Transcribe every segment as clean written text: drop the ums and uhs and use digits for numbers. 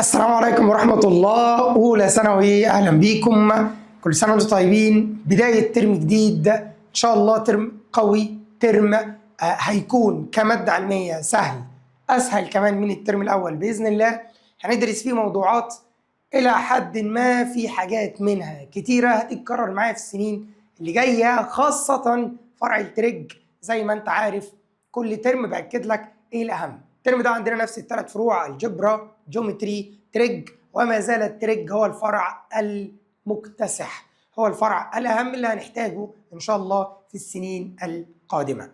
السلام عليكم ورحمة الله. أولى ثانوي، أهلا بيكم. كل سنة وأنتم طيبين. بداية ترم جديد إن شاء الله، ترم قوي، ترم هيكون كمادة علمية سهل، أسهل كمان من الترم الأول بإذن الله. هندرس فيه موضوعات إلى حد ما، في حاجات منها كتيرة هتتكرر معايا في السنين اللي جاية، خاصة فرع التريج. زي ما أنت عارف كل ترم بأكد لك إيه الأهم. الترم ده عندنا نفس الثلاث فروع: الجبرا، جيومتري، تريج، وما زال التريج هو الفرع المكتسح، هو الفرع الأهم اللي هنحتاجه إن شاء الله في السنين القادمة.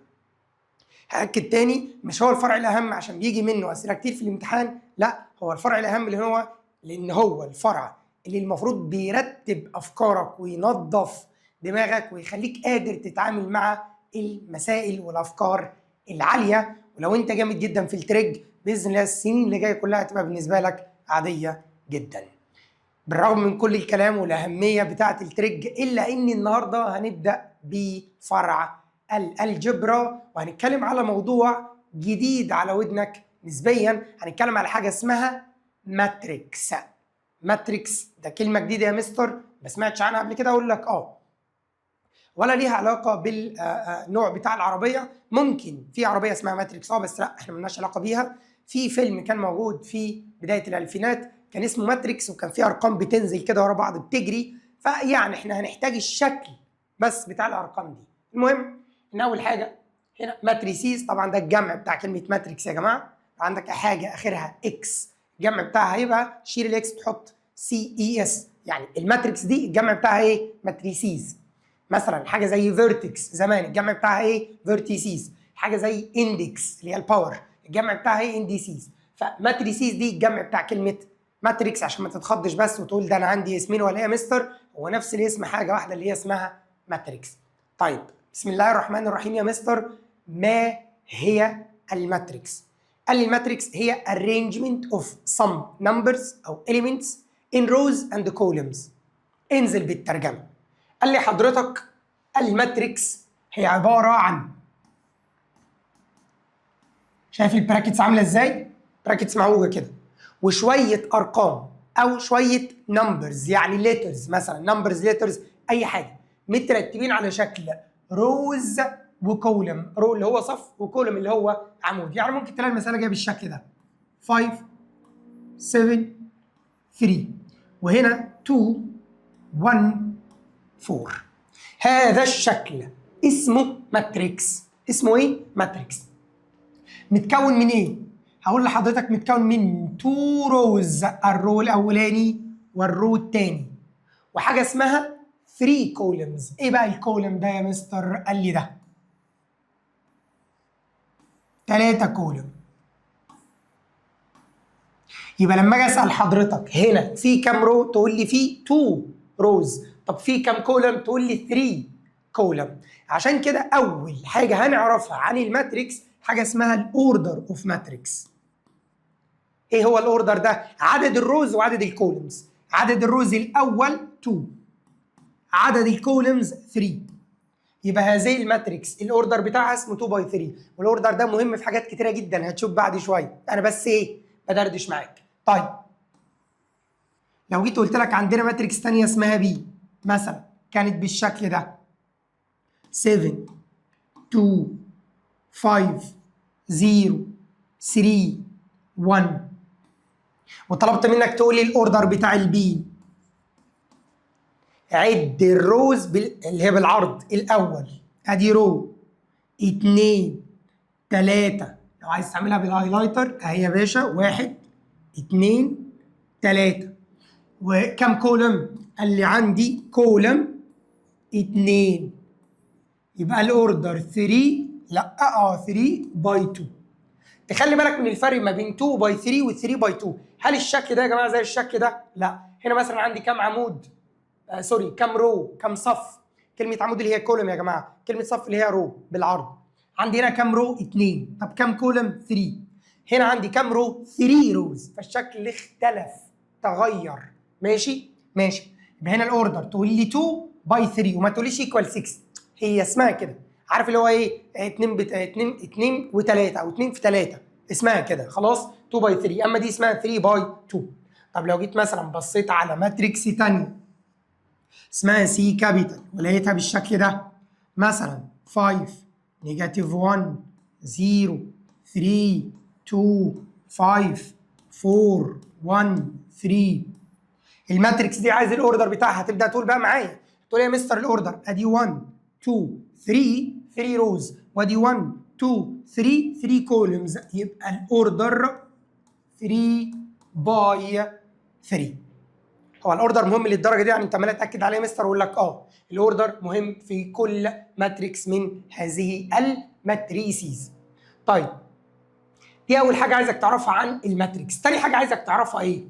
هأكد تاني، مش هو الفرع الأهم عشان بيجي منه أسئلة كتير في الامتحان، لا، هو الفرع الأهم اللي هو لأن هو الفرع اللي المفروض بيرتب أفكارك وينظف دماغك ويخليك قادر تتعامل مع المسائل والأفكار العالية. ولو أنت جامد جدا في التريج بإذن الله السنين اللي جاية كلها هتبقى بالنسبة لك عادية جدا. بالرغم من كل الكلام والأهمية بتاعة التريج، إلا إن النهاردة هنبدأ بفرع الجبرا، وهنتكلم على موضوع جديد على ودنك نسبيا. هنتكلم على حاجة اسمها ماتريكس. ماتريكس ده كلمة جديدة يا مستر، ما سمعتش عنها قبل كده؟ أقول لك ولا ليها علاقة بالنوع بتاع العربية. ممكن في عربية اسمها ماتريكس بس لا، احنا ملناش علاقة بيها. في فيلم كان موجود في بداية الألفينات كان اسمه ماتريكس، وكان فيه أرقام بتنزل كده ورا بعض بتجري، فيعني احنا هنحتاج الشكل بس بتاع الأرقام دي. المهم إن أول حاجة هنا ماتريسيز، طبعا ده الجمع بتاع كلمة ماتريكس يا جماعة. عندك حاجة آخرها إكس، الجمع بتاعها هيبقى شيل الإكس تحط CES، يعني الماتريكس دي الجمع بتاعها إيه؟ ماتريسيز. مثلا حاجه زي فيرتكس زمان الجمع بتاعها ايه؟ فيرتيسيز. حاجه زي اندكس اللي هي الباور الجمع بتاعها ايه؟ انديسيز. فماتريسيز دي الجمع بتاع كلمه ماتريكس، عشان ما تتخضش بس وتقول ده انا عندي اسمين ولا ايه يا مستر. هو نفس الاسم، حاجه واحده اللي هي اسمها ماتريكس. طيب بسم الله الرحمن الرحيم يا مستر، ما هي الماتريكس؟ قال لي الماتريكس هي arrangement of some numbers او elements in rows and columns. انزل بالترجمه. قال لي حضرتك الماتريكس هي عبارة عن، شايف البراكتس عاملة ازاي؟ براكتس معوجة كده وشوية أرقام أو شوية نمبرز، يعني ليترز، مثلا نمبرز ليترز أي حاجة، مترتبين على شكل روز وكولم. رو اللي هو صف وكولم اللي هو عمود. يعني ممكن تلاقي المسألة جاية بالشكل ده 5 7 3 وهنا 2 1 4. هذا الشكل اسمه ماتريكس. اسمه ايه؟ ماتريكس. متكون من ايه؟ هقول لحضرتك متكون من 2 روز، الرو الاولاني والرو الثاني، وحاجه اسمها 3 كولمز. ايه بقى الكولم ده يا مستر؟ قال لي ده 3 كولم. يبقى لما اجي اسال حضرتك هنا في كام رو، تقول لي في 2 روز. طب في كام كولم؟ تقول لي 3 كولم. عشان كده اول حاجه هنعرفها عن الماتريكس حاجه اسمها الاوردر اوف ماتريكس. ايه هو الاوردر ده؟ عدد الروز وعدد الكولمز. عدد الروز الاول 2، عدد الكولمز 3. يبقى هذه الماتريكس الاوردر بتاعها اسمه 2 باي 3، والاوردر ده مهم في حاجات كتيره جدا هتشوف بعد شويه. انا بس ايه؟ بدردش معاك. طيب لو جيت قلت لك عندنا ماتريكس ثانيه اسمها بي مثلا، كانت بالشكل ده 7 2 5 0 3 1، وطلبت منك تقول لي الاوردر بتاع البي، عد الروز اللي هي بالعرض الاول. ادي رو 2 3، لو عايز تعملها بالهايلايتر اهي يا باشا 1 2 3. وكم كولم؟ قال لي عندي كولم 2. يبقى الاوردر 3 لا 3 باي 2. تخلي بالك من الفرق ما بين 2 باي 3 و 3 باي 2. هل الشكل ده يا جماعه زي الشكل ده؟ لا. هنا مثلا عندي كام عمود؟ سوري، كام رو، كام صف. كلمه عمود اللي هي كولم يا جماعه، كلمه صف اللي هي رو بالعرض. عندي هنا كام رو؟ 2. طب كام كولم؟ 3. هنا عندي كام رو؟ 3 روز. فالشكل اختلف، تغير. ماشي؟ ماشي. يبقى هنا الاوردر تقول لي 2 باي 3 وما تقوليش ايكوال 6. هي اسمها كده، عارف اللي هو ايه؟ 2 و3 او 2 في 3، اسمها كده خلاص 2 باي 3. اما دي اسمها 3 باي 2. طب لو جيت مثلا بصيت على ماتريكس تانية اسمها سي كابيتال ولقيتها بالشكل ده، مثلا 5 نيجاتيف 1 0 3 2 5 4 1 3، الماتريكس دي عايز الاوردر بتاعها، هتبدا تقول بقى معايا، تقول يا مستر الاوردر ادي 1 2 3 روز، وادي 1 2 3 كولومز، يبقى الاوردر 3 باي 3. هو الاوردر مهم للدرجه دي؟ يعني انت عمال تاكد عليه يا مستر، اقول لك الاوردر مهم في كل ماتريكس من هذه الماتريسيز. طيب دي اول حاجه عايزك تعرفها عن الماتريكس. تاني حاجه عايزك تعرفها ايه؟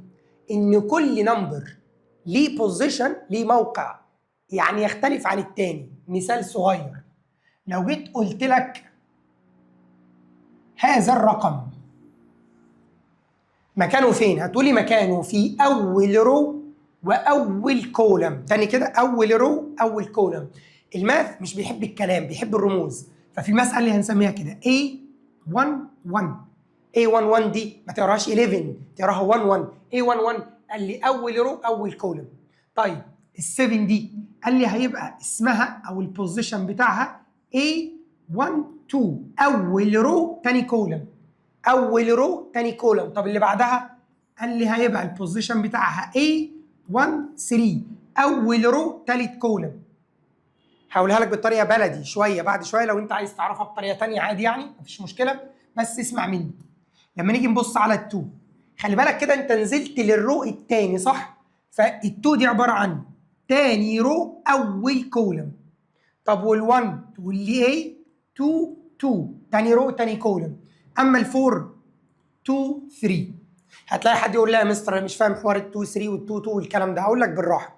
ان كل نمبر ليه بوزيشن، ليه موقع، يعني يختلف عن التاني. مثال صغير، لو جيت قلت لك هذا الرقم مكانه فين؟ هتقولي مكانه في اول رو واول كولم. تاني كده، اول رو اول كولم. الماث مش بيحب الكلام، بيحب الرموز، ففي المساله اللي هنسميها كده A11. A11 دي ما تقراهاش 11، تقراها 11. A11 قال لي اول رو اول كولم. طيب ال7 دي قال لي هيبقى اسمها او البوزيشن بتاعها A12، اول رو تاني كولم، اول رو تاني كولم. طب اللي بعدها قال لي هيبقى البوزيشن بتاعها A13، اول رو تالت كولم. هقولها لك بالطريقه بلدي شويه بعد شويه، لو انت عايز تعرفها بطريقه تانيه عادي يعني مفيش مشكله، بس اسمع مني. لما نيجي نبص على ال2، خلي بالك كده انت نزلت للرو التاني صح؟ فال2 دي عباره عن تاني رو اول كولم. طب وال1 تقول لي ايه؟ 2 تاني رو تاني كولم. اما ال4 2 3. هتلاقي حد يقول لا يا مستر انا مش فاهم حوار ال 2 3 وال 2 2 والكلام ده. هقول لك بالراحه.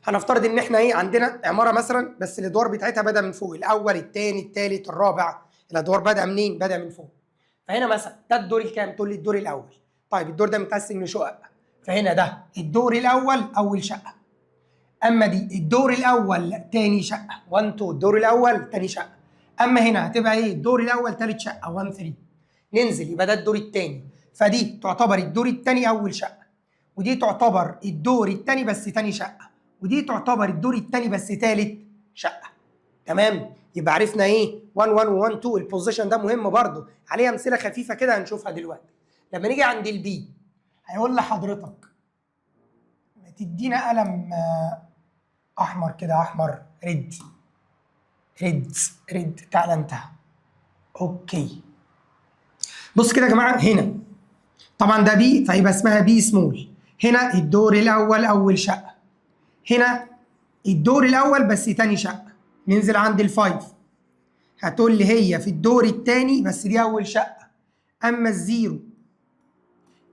هنفترض ان احنا عندنا عماره مثلا، بس الادوار بتاعتها بدا من فوق، الاول الثاني الثالث الرابع، الادوار بدا منين؟ بدا من فوق. فهنا مثلا ده الدور الكام؟ تقول لي الدور الاول. طيب الدور ده متقسم لشقق، فهنا ده الدور الاول اول شقه. اما دي الدور الاول ثاني شقه 1 2، الدور الاول ثاني شقه. اما هنا هتبقى الدور الاول ثالث شقه 1 3. ننزل يبقى ده الدور الثاني، فدي تعتبر الدور الثاني اول شقه، ودي تعتبر الدور الثاني بس ثاني شقه، ودي تعتبر الدور الثاني بس ثالث شقه. تمام؟ يبقى عرفنا 1 1 و 1 2. البوزيشن ده مهم برضه، عليه امثله خفيفه كده هنشوفها دلوقتي. لما نيجي عند البي هيقول لحضرتك ما تدينا قلم احمر كده، احمر ريد تعالى انت. اوكي بص كده يا جماعه، هنا طبعا ده بي فيبقى اسمها بي سمول. هنا الدور الاول اول شقه، هنا الدور الاول بس تاني شقه. ننزل عند الفايف، هتقول لي هي في الدور الثاني بس دي اول شقه. اما الزيرو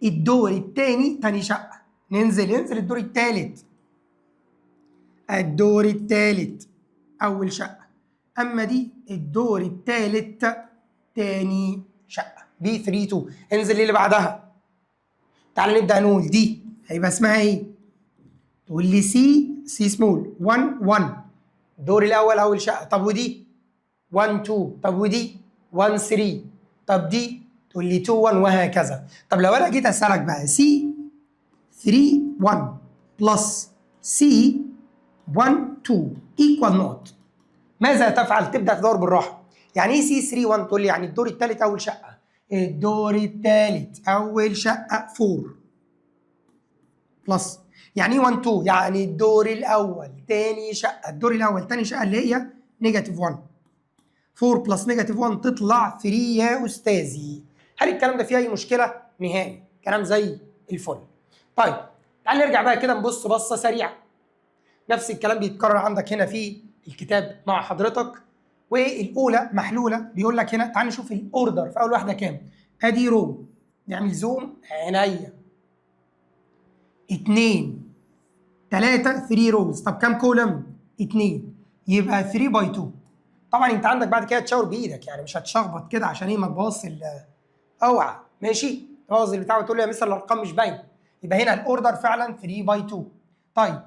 الدور الثاني تاني شقه. ننزل الدور الثالث، الدور الثالث اول شقه. اما دي الدور الثالث تاني شقه. دي 3 2. انزل اللي بعدها، تعال نبدا نقول دي هيبقى اسمها ايه؟ تقول لي سي سمول 1 الدور الاول اول شقه. طب ودي 1 2. طب ودي 1 3. طب دي تقول لي 2 1 وهكذا. طب لو انا جيت اسالك بقى سي 3 1 بلس سي 1 2 ايكوال نوت، ماذا تفعل؟ تبدا تدور بالراحه. يعني ايه سي 3 1؟ تقول لي يعني الدور الثالث اول شقه. الدور الثالث اول شقه 4 بلس يعني ايه 1 2؟ يعني الدور الاول ثاني شقه. الدور الاول ثاني شقه اللي هي نيجاتيف 1. 4 بلس نيجاتيف 1 تطلع 3 يا استاذي. هل الكلام ده فيه اي مشكله؟ نهائي، كلام زي الفل. طيب تعال نرجع بقى كده نبص بصه سريعه. نفس الكلام بيتكرر عندك هنا في الكتاب مع حضرتك، والاولى محلوله. بيقول لك هنا تعال نشوف الاوردر في اول واحده كام. ادي رو، نعمل زوم عينيا 2 3 3 روز. طب كام كولم؟ 2، يبقى 3 باي 2. طبعا انت عندك بعد كده تشاور بايدك، يعني مش هتشخبط كده عشان ما تبوظش اوعى ماشي تبوظ البتاع وتقول لي يا مستر الارقام مش باينه. يبقى هنا الاوردر فعلا 3 باي 2. طيب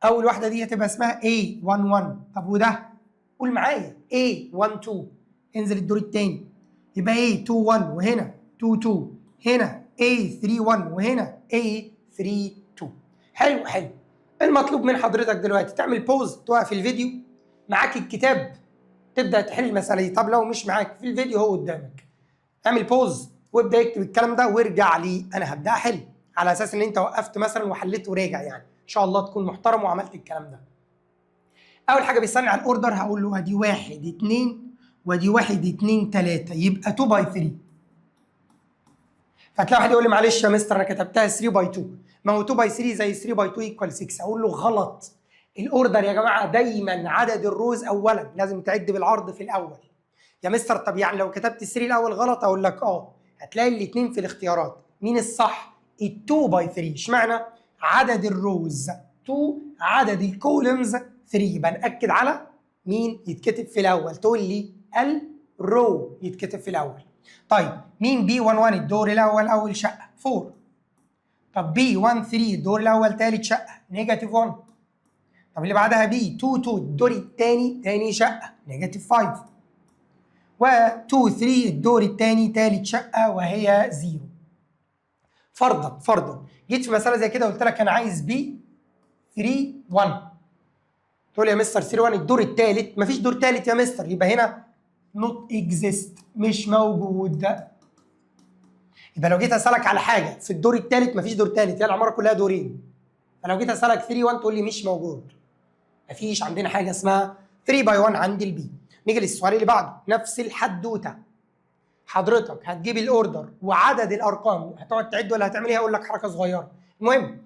اول واحده دي هتبقى اسمها A11. طب وده قول معايا A12. انزل الدور الثاني يبقى A21 وهنا 22، هنا A31 وهنا A 3 2. حلو حلو. المطلوب من حضرتك دلوقتي تعمل بوز، توقف الفيديو، معاك الكتاب تبدا تحل المساله دي. طب لو مش معاك في الفيديو هو قدامك، اعمل بوز وابدا اكتب الكلام ده وارجع لي، انا هبدا احل على اساس ان انت وقفت مثلا وحليت وراجع، يعني ان شاء الله تكون محترم وعملت الكلام ده. اول حاجه بيستنى على الاوردر، هقول له ادي 1 2 وادي 1 2 3 يبقى 2 باي 3. فتلاقي واحد يقول لي معلش يا مستر انا كتبتها 3 باي 2، ما هو 2 باي 3 زي 3 باي 2 ايكوال 6. اقول له غلط. الاوردر يا جماعه دايما عدد الروز اولا، لازم تعد بالعرض في الاول. يا مستر طب يعني لو كتبت 3 الاول غلط؟ اقول لك هتلاقي الاثنين في الاختيارات. مين الصح؟ ال 2 باي 3. اشمعنى؟ عدد الروز 2، عدد الكولمز 3، يبقى ناكد على مين يتكتب في الاول. تقول لي الرو يتكتب في الاول. طيب مين بي 1 1 الدور الاول اول شقه 4. طب بي 1 3 الدور الاول ثالث شقه نيجاتيف 1. طب اللي بعدها بي 2 2 الدور الثاني ثاني شقه نيجاتيف 5. و 2 3 الدور الثاني ثالث شقه وهي 0. فرضا جيت في مساله زي كده قلت لك انا عايز بي 3 1، تقول لي يا مستر 3 1 الدور الثالث، مفيش دور ثالث يا مستر، يبقى هنا not exist مش موجود. يبقى لو جيت اسالك على حاجه في الدور الثالث مفيش دور ثالث، هي العماره كلها دورين. فلو جيت اسالك 3 1 تقول لي مش موجود، مفيش عندنا حاجه اسمها 3 باي 1 عند البي. نيجي للسؤال اللي بعده، نفس الحدوته. حضرتك هتجيب الاوردر وعدد الارقام، هتقعد تعد ولا هتعمل ايه؟ هقول لك حركه صغيره. المهم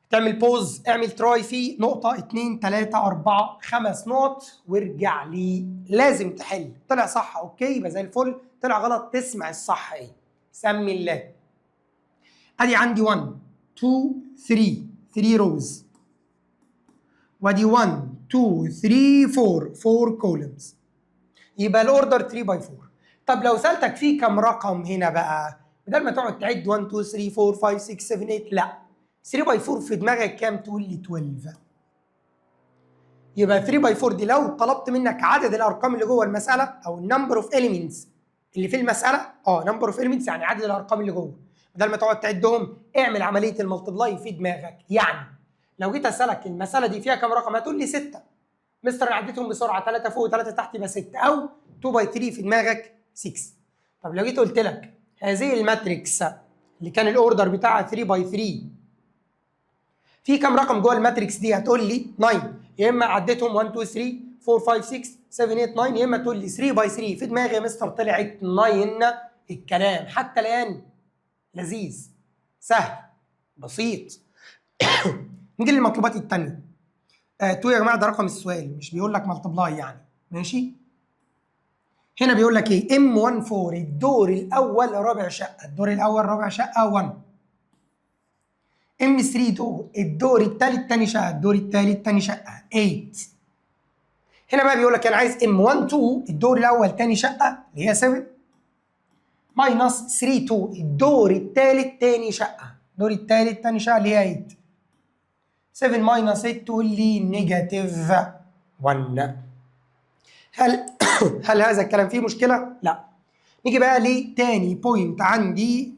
تعمل بوز، اعمل تراي في نقطه 2 3 4 5 نقط وارجع لي. لازم تحل. طلع صح اوكي يبقى زي الفل، طلع غلط تسمع الصح ايه. سمي الله. ادي عندي 1 2 3 روز، وادي 1 2 3 4 كولمز، يبقى الاوردر 3 باي 4. طب لو سالتك في كم رقم هنا بقى، بدل ما تقعد تعد 1 2 3 4 5 6 7 8، لا 3 باي 4 في دماغك كام؟ تقول لي 12. يبقى 3 باي 4 دي لو طلبت منك عدد الارقام اللي جوه المساله او النمبر اوف اليمنتس اللي في المساله، نمبر اوف اليمنتس يعني عدد الارقام اللي جوه، بدل ما تقعد تعدهم اعمل عمليه الملتبلاي في دماغك. يعني لو جيت اسالك المساله دي فيها كام رقم هتقول لي 6. مستر انا عديتهم بسرعه 3 فوق و3 تحت يبقى 6، او 2 باي 3 في دماغك 6. طب لو جيت قلت لك هذه الماتريكس اللي كان الاوردر بتاعها 3 باي 3 في كام رقم جوه الماتريكس دي؟ هتقول لي 9. يا اما عديتهم 1 2 3 4 5 6 7 8 9، يا اما تقول لي 3 باي 3 في دماغي يا مستر طلعت 9. الكلام حتى الان لذيذ سهل بسيط. نيجي للمطلوبات الثانيه. 2 يا جماعه ده رقم السؤال، مش بيقول لك ملتبلاي يعني، ماشي؟ هنا بيقول لك ايه؟ ام 1 4 الدور الاول رابع شقه، الدور الاول رابع شقه 1. ام 3 2 الدور الثالث ثاني شقه، الدور الثالث ثاني شقه 8. هنا بقى بيقول لك انا عايز ام 1 2 الدور الاول ثاني شقه اللي هي 7 ماينس 3 2 الدور الثالث ثاني شقه، الدور الثالث ثاني شقه اللي هي 8. 7 ماينس 8 تقول لي نيجاتيف 1. هل هذا الكلام فيه مشكله؟ لا. نيجي بقى لتاني بوينت عندي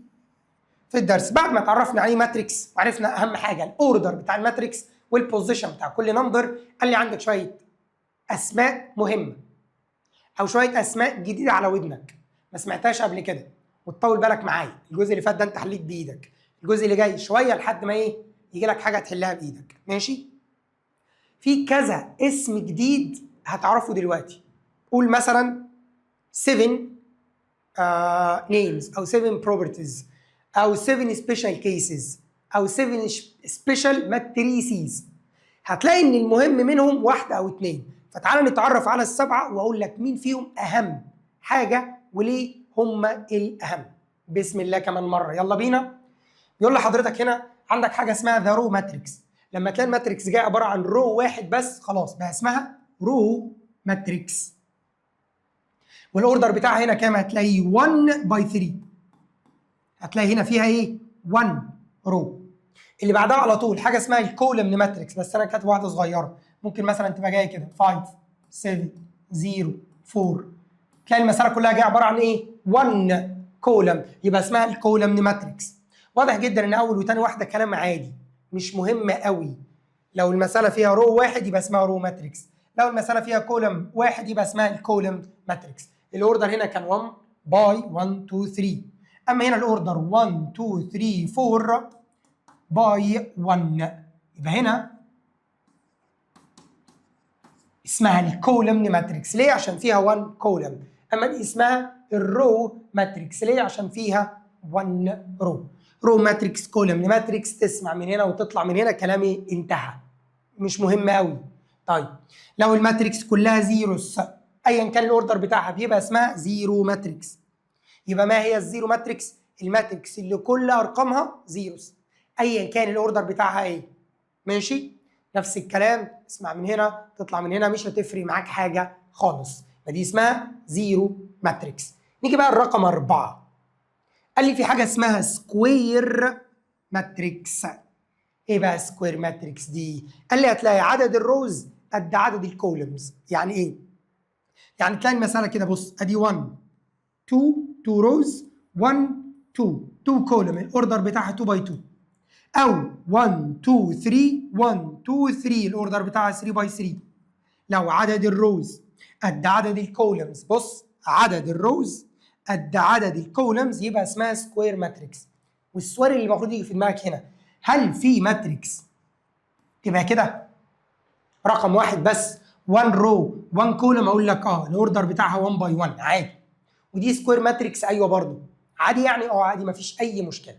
في الدرس. بعد ما اتعرفنا عليه ماتريكس وعرفنا اهم حاجه الاوردر بتاع الماتريكس والبوزيشن بتاع كل نمبر، قال لي عندك شويه اسماء مهمه او شويه اسماء جديده على ودنك ما سمعتهاش قبل كده، وتطول بالك معايا. الجزء اللي فات ده انت حليت بايدك، الجزء اللي جاي شويه لحد ما يجي لك حاجه تحلها بايدك، ماشي؟ في كذا اسم جديد هتعرفه دلوقتي. قول مثلا 7 names او 7 properties او 7 special cases او 7 special matrices. هتلاقي ان المهم منهم واحده او اتنين، فتعالى نتعرف على السبعه واقول لك مين فيهم اهم حاجه وليه هم الاهم. بسم الله كمان مره، يلا بينا. بيقول لحضرتك هنا عندك حاجه اسمها ذا رو ماتريكس. لما تلاقي الماتريكس جاي عباره عن رو واحد بس خلاص بقى اسمها رو ماتريكس. والاوردر بتاعها هنا كام؟ هتلاقي 1 باي 3. هتلاقي هنا فيها ايه؟ 1 رو. اللي بعدها على طول حاجه اسمها الكولمن ماتريكس، بس انا كاتب واحده صغيره، ممكن مثلا تبقى جايه كده 5 7 0 4. تلاقي المساله كلها جايه عباره عن ايه؟ 1 كولم، يبقى اسمها الكولمن ماتريكس. واضح جدا ان اول وتاني واحده كلام عادي مش مهم قوي. لو المساله فيها رو واحد يبقى اسمها رو ماتريكس، لو المساله فيها كولم واحد يبقى اسمها الكولم ماتريكس. الاوردر هنا كان 1 باي 1 2 3، اما هنا الاوردر 1 2 3 4 باي 1، يبقى هنا اسمها الكولمن ماتريكس. ليه؟ عشان فيها 1 كولم. اما دي اسمها الرو ماتريكس. ليه؟ عشان فيها 1 رو. رو ماتريكس كولمن ماتريكس، تسمع من هنا وتطلع من هنا، كلامي انتهى، مش مهم قوي. طيب لو الماتريكس كلها زيروس ايا كان الاوردر بتاعها بيبقى اسمها زيرو ماتريكس. يبقى ما هي الزيرو ماتريكس؟ الماتريكس اللي كل ارقامها زيروس ايا كان الاوردر بتاعها ايه. ماشي؟ نفس الكلام، اسمع من هنا تطلع من هنا، مش هتفرق معاك حاجه خالص. فدي اسمها زيرو ماتريكس. نيجي بقى الرقم 4. قال لي في حاجه اسمها سكوير ماتريكس. ايه بقى سكوير ماتريكس دي؟ قال لي هتلاقي عدد الروز قد عدد الكولمز. يعني ايه؟ يعني تلاقي المساله كده، بص ادي 1 2 2 روز 1 2 2 كولم، الاوردر بتاعها 2 باي 2، او 1 2 3 1 2 3 الاوردر بتاعها 3 باي 3. لو عدد الروز قد عدد الكولمز، بص عدد الروز قد عدد الكولمز، يبقى اسمها سكوير ماتريكس. والسؤال اللي المفروض يجي في دماغك هنا، هل في ماتريكس تبقى كده رقم واحد بس 1 رو 1 كولم اقول لك الاوردر بتاعها 1 باي 1 عادي، ودي سكوير ماتريكس ايوه برضو عادي، يعني عادي مفيش اي مشكله.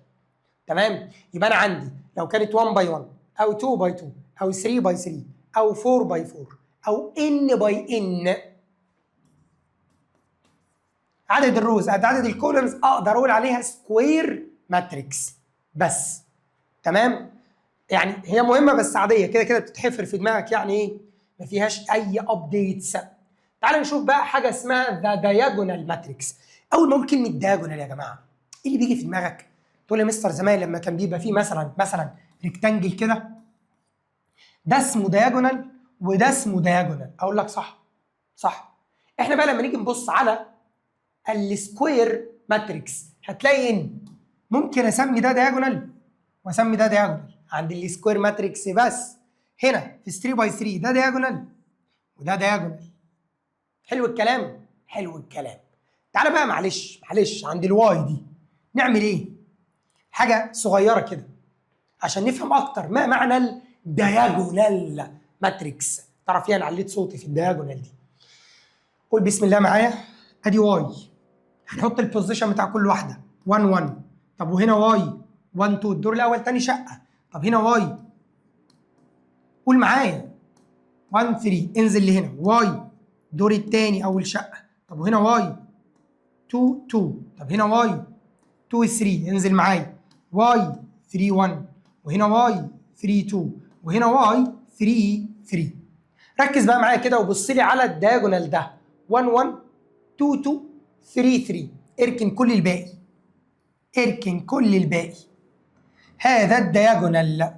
تمام؟ يبقى انا عندي لو كانت 1 باي 1 او 2 باي 2 او 3 باي 3 او 4 باي 4 او ان باي ان، عدد الروز قد عدد الكولمز، اقدر اقول عليها سكوير ماتريكس بس. تمام؟ يعني هي مهمه بس عاديه كده كده بتتحفر في دماغك، يعني ايه؟ ما فيهاش اي ابديتس. تعال نشوف بقى حاجه اسمها ذا دايجونال ماتريكس. اول ما اقول كلمه دايجونال يا جماعه ايه اللي بيجي في دماغك؟ تقول لي مستر زمان لما كان بيبقى فيه مثلا ريكتانجل كده، ده اسمه دايجونال وده اسمه دايجونال. اقول لك صح، صح. احنا بقى لما نيجي نبص على السكوير ماتريكس هتلاقي ان ممكن اسمي ده دايجونال واسمي ده دايجونال عند السكوير ماتريكس، بس هنا في 3 باي 3 ده دايجونال وده دايجونال. حلو الكلام؟ حلو الكلام. تعالى بقى معلش عند الواي دي نعمل ايه؟ حاجه صغيره كده عشان نفهم اكتر ما معنى الدياجونال ماتريكس. تعرف يعني عليت صوتي في الدياجونال دي. قول بسم الله معايا. ادي واي، هنحط البوزيشن بتاع كل واحده 1 1. طب وهنا واي 1 2 الدور الاول تاني شقه. طب هنا واي، قول معايا 1 3 انزل لهنا واي الدور الثاني اول شقه. طب وهنا واي 2 2. طب هنا واي 2 3 انزل معايا واي 3 1. وهنا واي 3 2 وهنا واي 3 3. ركز بقى معايا كده وبص لي على الدايجونال ده 1 1 2 2 3 3. اركن كل الباقي، اركن كل الباقي. هذا الدايجونال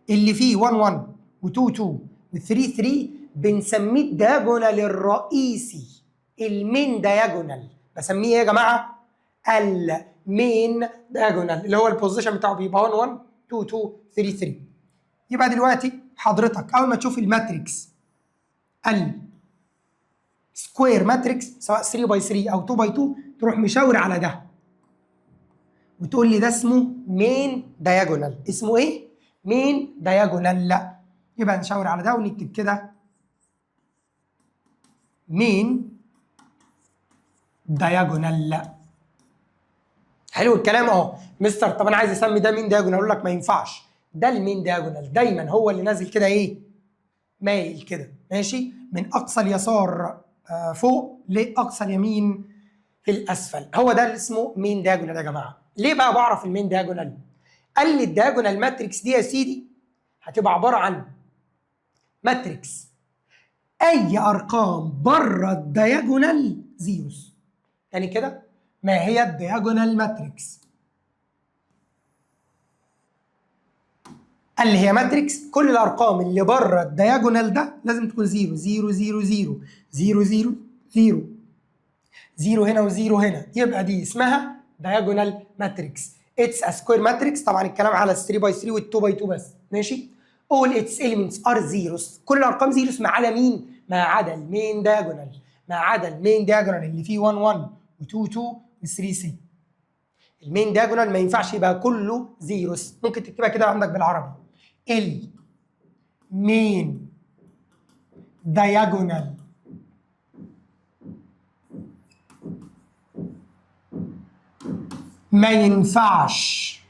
اللي فيه 1 1 و2 2 و3 3 بنسميه الدايجونال الرئيسي، المين دايجونال. بسميه ايه يا جماعه؟ المين دايجونال، اللي هو البوزيشن بتاعه بيبقى 1 1 2 2 3 3. يبقى دلوقتي حضرتك اول ما تشوف الماتريكس السكوير ماتريكس سواء 3 باي 3 او 2 باي 2 تروح مشاور على ده وتقول لي ده اسمه مين دايجونال. اسمه ايه؟ مين دايجونال. لا يبقى نشاور على ده ونكتب كده مين دايجونال. حلو الكلام مستر طب انا عايز اسمي ده مين دايجونال. اقول لك ما ينفعش، ده المين دايجونال دايما هو اللي نازل كده ايه؟ مايل كده، ماشي؟ من اقصى اليسار فوق لاقصى اليمين في الاسفل. هو ده اللي اسمه مين دايجونال يا جماعه. ليه بقى بعرف المين دايجونال؟ قال لي الدايجونال ماتريكس دي يا سيدي هتبقى عباره عن ماتريكس اي ارقام بره الدايجونال زيروس. يعني كده ما هي الدايجونال ماتريكس؟ قال لي هي ماتريكس كل الارقام اللي بره الدايجونال ده لازم تكون زيرو 0 0 0 0 0 0 0 هنا وزيرو هنا، يبقى دي اسمها دايجونال ماتريكس. اتس ا سكوير ماتريكس، طبعا الكلام على ال 3 باي 3 وال 2 باي 2 بس، ماشي. all its elements are zeros، كل الارقام زيروس ما عدا مين؟ ما عدا المين دايجونال، ما عدا المين دايجونال اللي فيه 1 1 و2 2 و3 3. المين دايجونال ما ينفعش يبقى كله زيروس، ممكن تكتبها كده عندك بالعربي، المين دايجونال ما ينفعش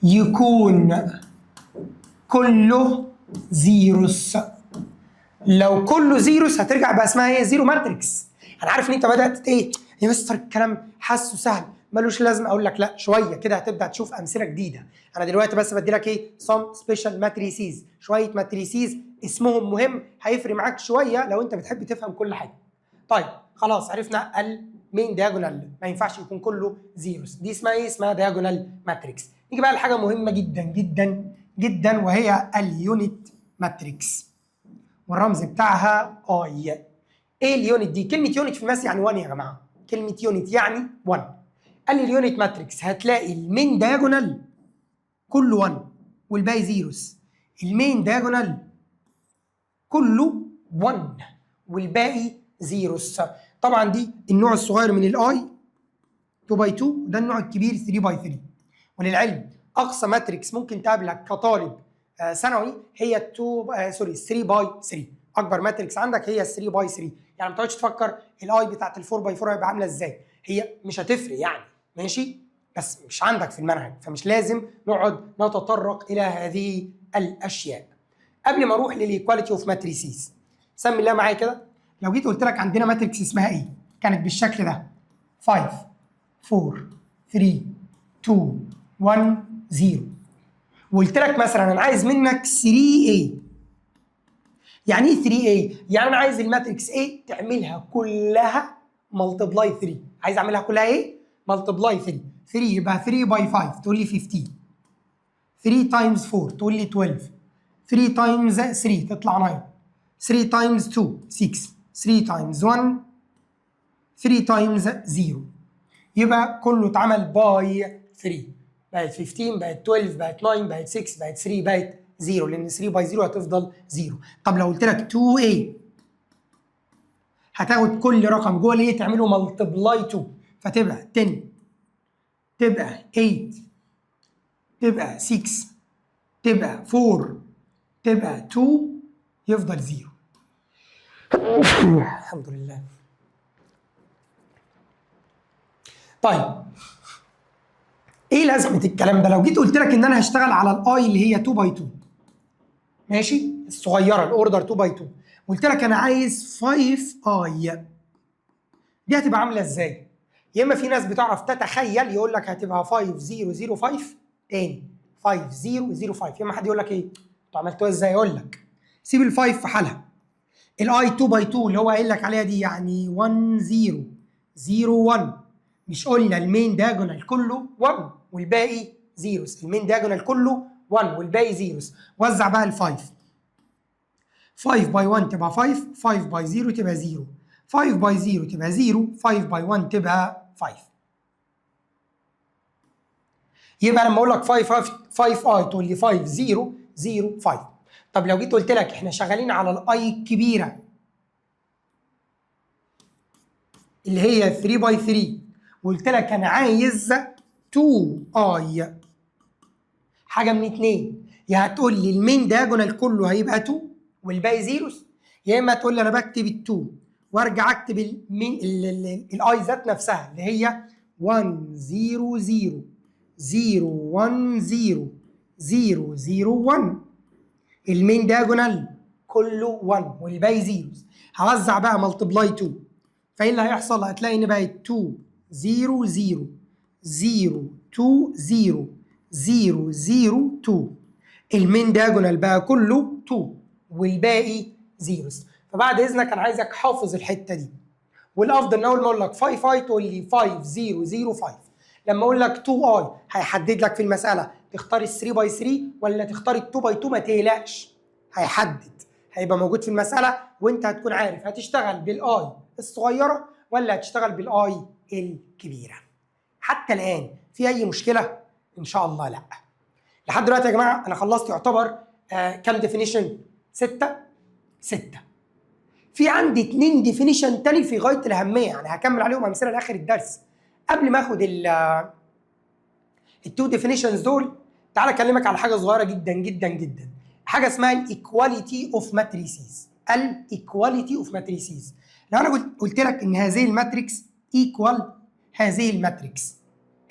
يكون كله زيروس. لو كله زيروس هترجع بقى اسمها ايه؟ زيرو ماتريكس. انا عارف ان انت بدات ايه يا مستر الكلام حاسه سهل ملوش لازمه، اقول لك لا، شويه كده هتبدا تشوف امثله جديده. انا دلوقتي بس بدي لك ايه؟ سم سبيشال ماتريسيز، شويه ماتريسيز اسمهم مهم هيفرق معاك شويه لو انت بتحب تفهم كل حاجه. طيب خلاص عرفنا المين دياجونال ما ينفعش يكون كله زيروس، دي اسمها ايه؟ اسمها دياجونال ماتريكس. نيجي بقى لحاجه مهمه جدا جدا جدا وهي اليونت ماتريكس، والرمز بتاعها اي. ايه اليونت دي؟ كلمه يونت في الماس يعني 1 يا جماعه، كلمه يونت يعني 1. قال لي اليونت ماتريكس هتلاقي المين دياجونال كله 1 والباقي زيروس، المين دياجونال كله 1 والباقي زيروس. طبعا دي النوع الصغير من الاي 2 باي 2، وده النوع الكبير 3 باي 3. وللعلم اقصى ماتريكس ممكن تقابلك كطالب ثانوي هي 3 باي 3. اكبر ماتريكس عندك هي 3 باي 3، يعني ما تقعدش تفكر الاي بتاعت ال 4 باي 4 هيبقى عامله ازاي، هي مش هتفرق يعني، ماشي، بس مش عندك في المنهج فمش لازم نقعد نتطرق الى هذه الاشياء. قبل ما اروح للايكواليتي اوف ماتريسيز، سمي الله معايا كده. لو جيت قلت لك عندنا ماتريكس اسمها ايه؟ كانت بالشكل ده 5 4 3 2 1 0، وقلت لك مثلا انا عايز منك 3A. يعني ايه 3A؟ يعني انا عايز الماتريكس A تعملها كلها ملتبلاي 3، عايز اعملها كلها ايه؟ ملتبلاي 3. 3 يبقى 3 باي 5 تقول لي 15، 3 تايمز 4 تقول لي 12، 3 تايمز 3 تطلع 9، 3 تايمز 2 6، 3 تايمز 1 3 تايمز 0، يبقى كله اتعمل باي 3. بقت 15 بقت 12 بقت 9 بقت 6 بقت 3 بقت 0، لان 3 باي 0 هتفضل 0. طب لو قلت لك 2A هتاخد كل رقم جوه الايه تعمله ملتبلاي 2، فتبقى 10 تبقى 8 تبقى 6 تبقى 4 تبقى 2 يفضل 0. الحمد لله. طيب ايه لازمه الكلام ده؟ لو جيت قلت لك ان انا هشتغل على الاي اللي هي 2 باي 2، ماشي، الصغيره الاوردر 2 باي 2، قلت لك انا عايز 5 دي هتبقى عامله ازاي؟ يا اما في ناس بتعرف تتخيل يقول لك هتبقى 5005 تاني 5005، يا اما حد يقول لك ايه انتوا عملتوها ازاي؟ اقول لك سيب الفايف في حالها، الاي 2 باي 2 اللي هو قايل لك عليها دي يعني 1001. مش قلنا المين دايجونال كله 1 والباقي زيروس؟ المين دايجونال كله 1 والباقي زيروس. وزع بقى الفايف، 5 باي 1 تبقى 5، 5 باي 0 تبقى 0، 5 باي 0 تبقى 0، 5 باي 1 تبقى 5. يبقى لما اقول لك 5 اي تقول لي 5 0 0 5. طب لو جيت قلت لك احنا شغالين على الاي الكبيره اللي هي 3 باي 3، وقلت لك انا عايز 2 اي، حاجه من اتنين، يا هتقول لي المين دايجونال كله هيبقى 2 والباقي زيروس، يا اما تقول لي انا بكتب ال2 وارجع اكتب المين الاي ذات نفسها اللي هي 1 0 0 0 1 0 0 0 1، المين دايجونال كله 1 والباقي زيروس. هوزع بقى ملتبلاي 2، فايه اللي هيحصل؟ هتلاقي ان بقت 2 0 0 0 2 0 0 0 2، المين دايجونال بقى كله 2 والباقي زيروس. فبعد اذنك انا عايزك حافظ الحته دي، والافضل ان اول ما اقول لك 5 اي تقول لي 5 0 0 5. لما اقول لك 2 اي هيحدد لك في المساله تختار ال 3 باي 3 ولا تختار ال 2 باي 2، ما تقلقش هيحدد، هيبقى موجود في المساله وانت هتكون عارف هتشتغل بالاي الصغيره ولا هتشتغل بالاي الكبيره. حتى الان في اي مشكله؟ ان شاء الله لا. لحد دلوقتي يا جماعه انا خلصت يعتبر كام ديفينيشن؟ 6. في عندي 2 ديفينيشن تاني في غايه الاهميه، يعني هكمل عليهم امثله لاخر الدرس. قبل ما اخد التو ديفينيشنز دول، تعالى اكلمك على حاجه صغيره جدا جدا جدا، حاجه اسمها الايكواليتي اوف ماتريسيز. الايكواليتي اوف ماتريسيز، لو انا قلت لك ان هذه الماتريكس ايكوال هذه الماتريكس،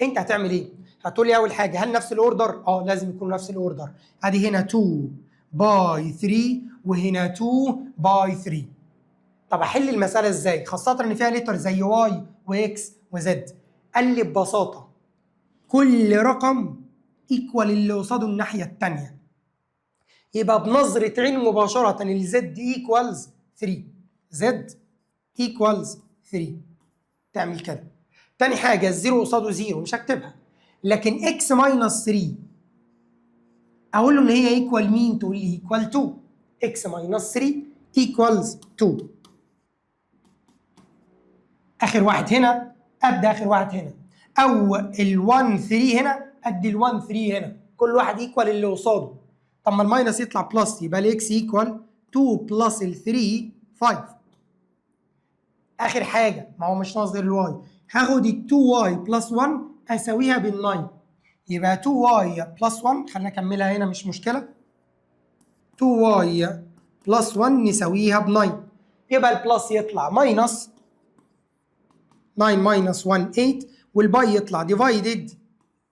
انت هتعمل ايه؟ هتقول لي اول حاجه هل نفس الاوردر؟ لازم يكون نفس الاوردر. ادي هنا 2 باي 3 وهنا 2 باي 3. طب احل المساله ازاي؟ خاصه ان فيها ليتر زي واي واكس وزد. قال لي ببساطه كل رقم ايكوال اللي قصاده الناحيه الثانيه، يبقى بنظره عين مباشره الزد ايكوالز 3. زد ايكوالز 3. تعمل كده. تاني حاجه الزيرو قصاده زيرو مش هكتبها، لكن اكس ماينس 3 اقول له ان هي ايكوال مين؟ تقول لي ايكوال 2. اكس ماينس 3 ايكوالز 2. اخر واحد هنا ابدا اخر واحد هنا، او ال1 3 هنا قد ال1 3 هنا، كل واحد ايكوال اللي قصاده. طب ما الماينس يطلع بلس، يبقى الاكس ايكوال 2 بلس ال3 5. اخر حاجه ما هو مش ناقص غير الواي، هاخد ال2 واي بلس 1 اساويها بال9، يبقى 2 واي بلس 1، خلينا نكملها هنا مش مشكله. 2 واي بلس 1 نساويها ب9، يبقى البلس يطلع ماينس 9 ماينس 1 8، والباي يطلع ديفايدد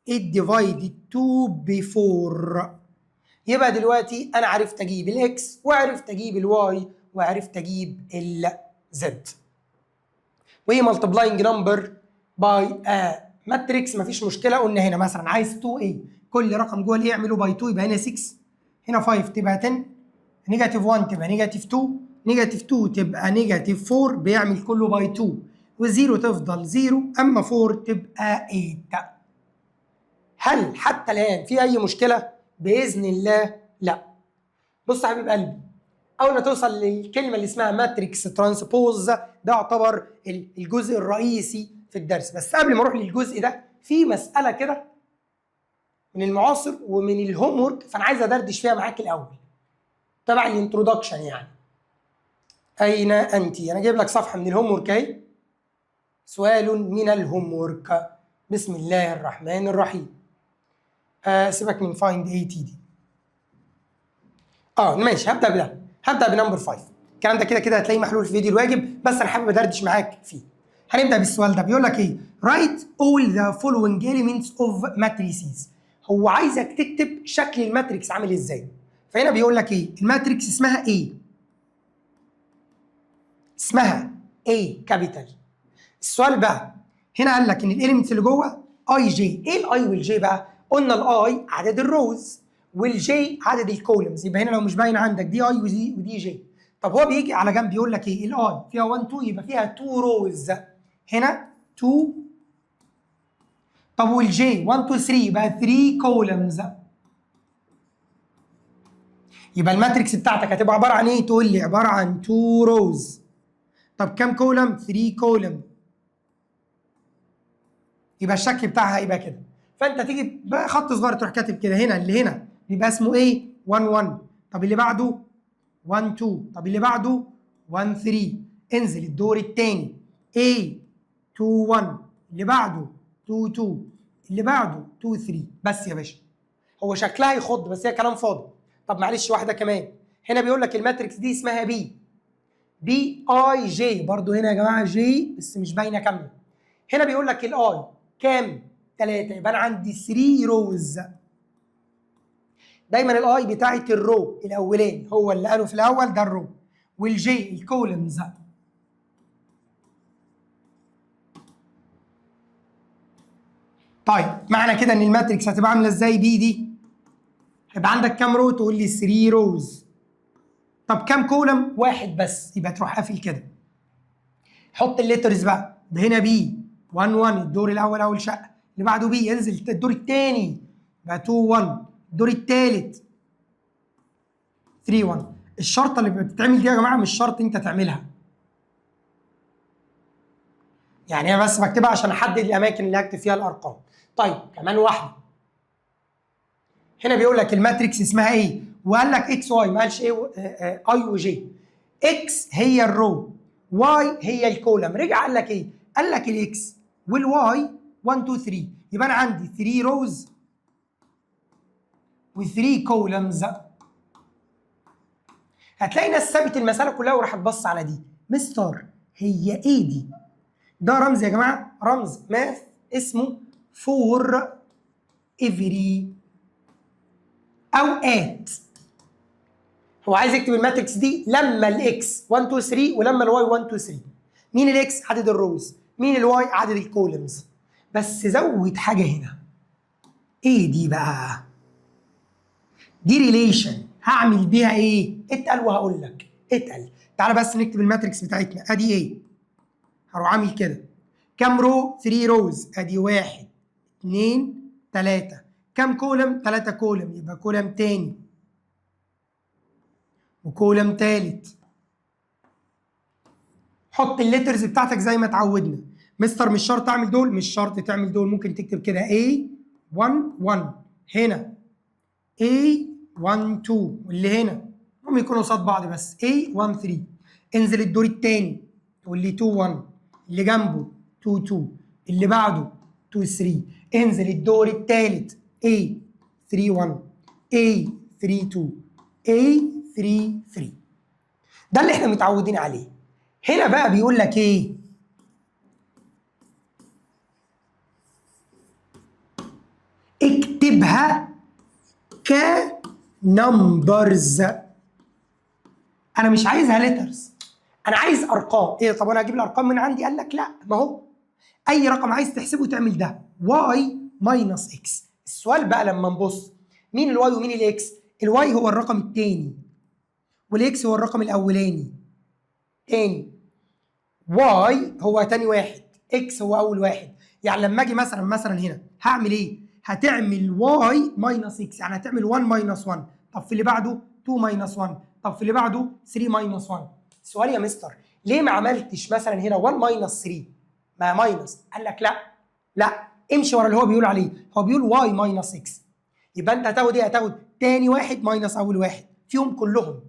8 ديفايدد 2 ب 4. يبقى دلوقتي انا عرفت اجيب الاكس وعرفت اجيب الواي وعرفت اجيب الزد. وهي مالتبلاينج نمبر باي ماتريكس مفيش مشكله. قلنا هنا مثلا عايز 2a، كل رقم جوه الايه اعمله باي 2، يبقى هنا 6، هنا 5 تبقى 10، نيجاتيف 1 تبقى نيجاتيف 2، نيجاتيف 2 تبقى نيجاتيف 4، بيعمل كله باي 2، و0 تفضل 0، اما 4 تبقى 8. هل حتى الان في اي مشكله؟ باذن الله لا. بص يا حبيب قلبي، اول ما توصل للكلمه اللي اسمها ماتريكس ترانسبوز، ده يعتبر الجزء الرئيسي في الدرس. بس قبل ما اروح للجزء ده، في مساله كده من المعاصر ومن الهوم ورك، فانا عايز ادردش فيها معاك الاول تبع الانترودكشن. يعني اين انت؟ انا جايب لك صفحه من الهوم ورك اهي. سؤال من الهوم ورك. بسم الله الرحمن الرحيم. سيبك من فايند اي تي دي. ماشي، هبدا بنمبر 5. الكلام ده كده كده هتلاقيه محلول في فيديو الواجب، بس انا حابب ادردش معاك فيه. هنبدا بالسؤال ده، بيقول لك ايه؟ write all the following elements of matrices. هو عايزك تكتب شكل الماتريكس عامل ازاي. فهنا بيقول لك ايه؟ الماتريكس اسمها ايه؟ اسمها A كابيتال. السؤال بقى هنا قال لك ان الاليمنتس اللي جوه اي جي. ايه الاي والجي بقى؟ قلنا الاي عدد الروز والجي عدد الكولمز، يبقى هنا لو مش باين عندك دي اي ودي جي. طب هو بيجي على جنب يقول لك ايه؟ الاي فيها 1 2 يبقى فيها 2 روز، هنا 2. طب والجي 1 2 3 يبقى 3 كولمز. يبقى الماتريكس بتاعتك هتبقى عباره عن ايه؟ تقول لي عباره عن 2 روز. طب كام كولم؟ 3 كولم. يبقى الشكل بتاعها هيبقى كده. فانت تيجي بخط صغير تروح كاتب كده، هنا اللي هنا بيبقى اسمه ايه؟ 1 1. طب اللي بعده 1 2. طب اللي بعده 1 3. انزل الدور الثاني A 2 1، اللي بعده 2 2، اللي بعده 2 3. بس يا باشا، هو شكلها يخض بس هي كلام فاضي. طب معلش واحده كمان، هنا بيقول لك الماتريكس دي اسمها بي اي جي، برضه هنا يا جماعه جي بس مش باينه كامله. هنا بيقول لك الاي كام؟ 3، يبقى انا عندي 3 روز. دايما الاي بتاعت الرو الاولاني هو اللي قاله في الاول، ده الرو، والجي الكولمز. طيب معنى كده ان الماتريكس هتبقى عامله ازاي؟ بي دي هيبقى عندك كام رو؟ تقول لي 3 روز. طب كام كولم؟ واحد بس، يبقى تروح قافل كده. حط الليترز بقى، ده هنا بي 1 1 الدور الاول اول شقه، اللي بعده بي ينزل الدور الثاني يبقى 2 1، الدور الثالث 3 1. الشرطه اللي بتتعمل دي يا جماعه مش شرط انت تعملها. يعني انا بس بكتبها عشان احدد الاماكن اللي هكتب فيها الارقام. طيب كمان واحده. هنا بيقول لك الماتريكس اسمها ايه؟ وقال لك اكس واي، ما قالش ايه اي وجي. اكس هي الرو، واي هي الكولم. رجع قال لك ايه؟ قال لك الاكس والواي 1 2 3. يبقى انا عندي 3 روز و3 كولمز. هتلاقي ناس سابت المساله كلها وراحت تبص على دي. مستر هي ايه دي؟ ده رمز يا جماعه، رمز ماث اسمه فور افري او ات. هو عايز يكتب الماتريكس دي لما الاكس 1 2 3 ولما الواي 1 2 3. مين الاكس؟ عدد الروز. مين الواي؟ عدد الكولمز. بس زود حاجه هنا. ايه دي بقى؟ دي ريليشن هعمل بيها ايه؟ اتقل وهقول لك. اتقل. تعالى بس نكتب الماتريكس بتاعتنا. ادي ايه؟ هروح عامل كده. كام رو؟ 3 روز. ادي 1 2 3. كام كولم؟ 3 كولم. يبقى كولم تاني وكولم تالت. حط الليترز بتاعتك زي ما اتعودنا. مستر مش شرط اعمل دول، مش شرط تعمل دول، ممكن تكتب كده A 1 1 هنا، A 1 2 واللي هنا هم يكونوا قصاد بعض بس A 1 3. انزل الدور الثاني تقول لي 2 1، اللي جنبه 2 2، اللي بعده 2 3. انزل الدور الثالث A 3 1، A 3 2، A 3 3. ده اللي احنا متعودين عليه. هنا بقى بيقول لك ايه؟ اكتبها كنمبرز. انا مش عايزها ليترز، انا عايز ارقام. ايه طب انا هجيب الارقام من عندي؟ قال لك لا، ما هو اي رقم عايز تحسبه تعمل ده واي ماينس اكس. السؤال بقى لما نبص مين الواي ومين الاكس؟ الواي هو الرقم الثاني والاكس هو الرقم الاولاني. تاني، واي هو تاني واحد، اكس هو اول واحد. يعني لما اجي مثلا هنا هعمل ايه؟ هتعمل واي ماينس اكس، يعني هتعمل 1 ماينس 1. طب في اللي بعده 2 ماينس 1. طب في اللي بعده 3 ماينس 1. سؤال يا مستر، ليه ما عملتش مثلا هنا 1 ماينس 3؟ ما ماينس. قال لك لا امشي ورا اللي هو بيقول عليه. هو بيقول واي ماينس اكس. يبقى انت هتاخد ايه؟ هتاخد تاني واحد ماينس اول واحد فيهم كلهم،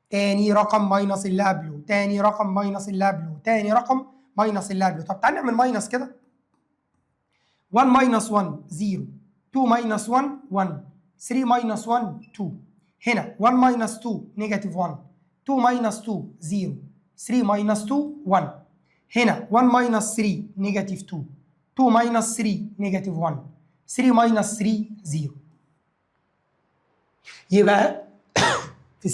تاني رقم ماينس اللي قبله، تاني رقم ماينس اللي قبله، تاني رقم ماينس اللي قبله. طب تعالى نعمل ماينس كده. 1 ماينس 1 0، 2 ماينس 1 1، 3 ماينس 1 2. هنا 1 ماينس 2 نيجاتيف 1، 2 ماينس 2 0، 3 ماينس 2 1. هنا 1 ماينس 3 نيجاتيف 2، 2 ماينس 3 نيجاتيف 1، 3 ماينس 3 0. يبقى في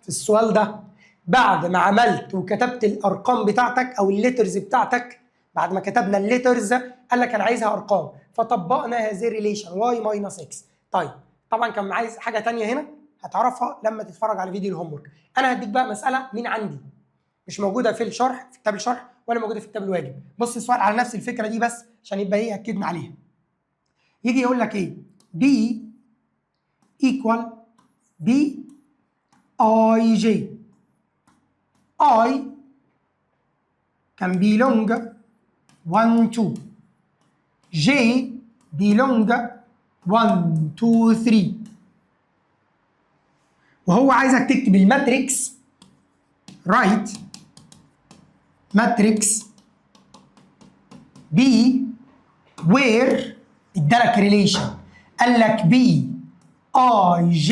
السؤال ده بعد ما عملت وكتبت الارقام بتاعتك او الليترز بتاعتك، بعد ما كتبنا الليترز قال لك انا عايزها ارقام، فطبقنا هذه الريليشن واي ماينس اكس. طيب طبعا كان عايز حاجه ثانيه هنا هتعرفها لما تتفرج على فيديو الهوم ورك. انا هديك بقى مساله من عندي مش موجوده في الشرح، في كتاب الشرح، ولا موجوده في كتاب الواجب. بص السؤال على نفس الفكره دي بس عشان يبقى ايه اكدنا عليها. يجي يقول لك ايه؟ B equal B I J. I can belong 1 2. J belong 1 2 3. وهو عايزك تكتب الماتريكس رايت ماتريكس B وير ادالك ريليشن. قال لك B I J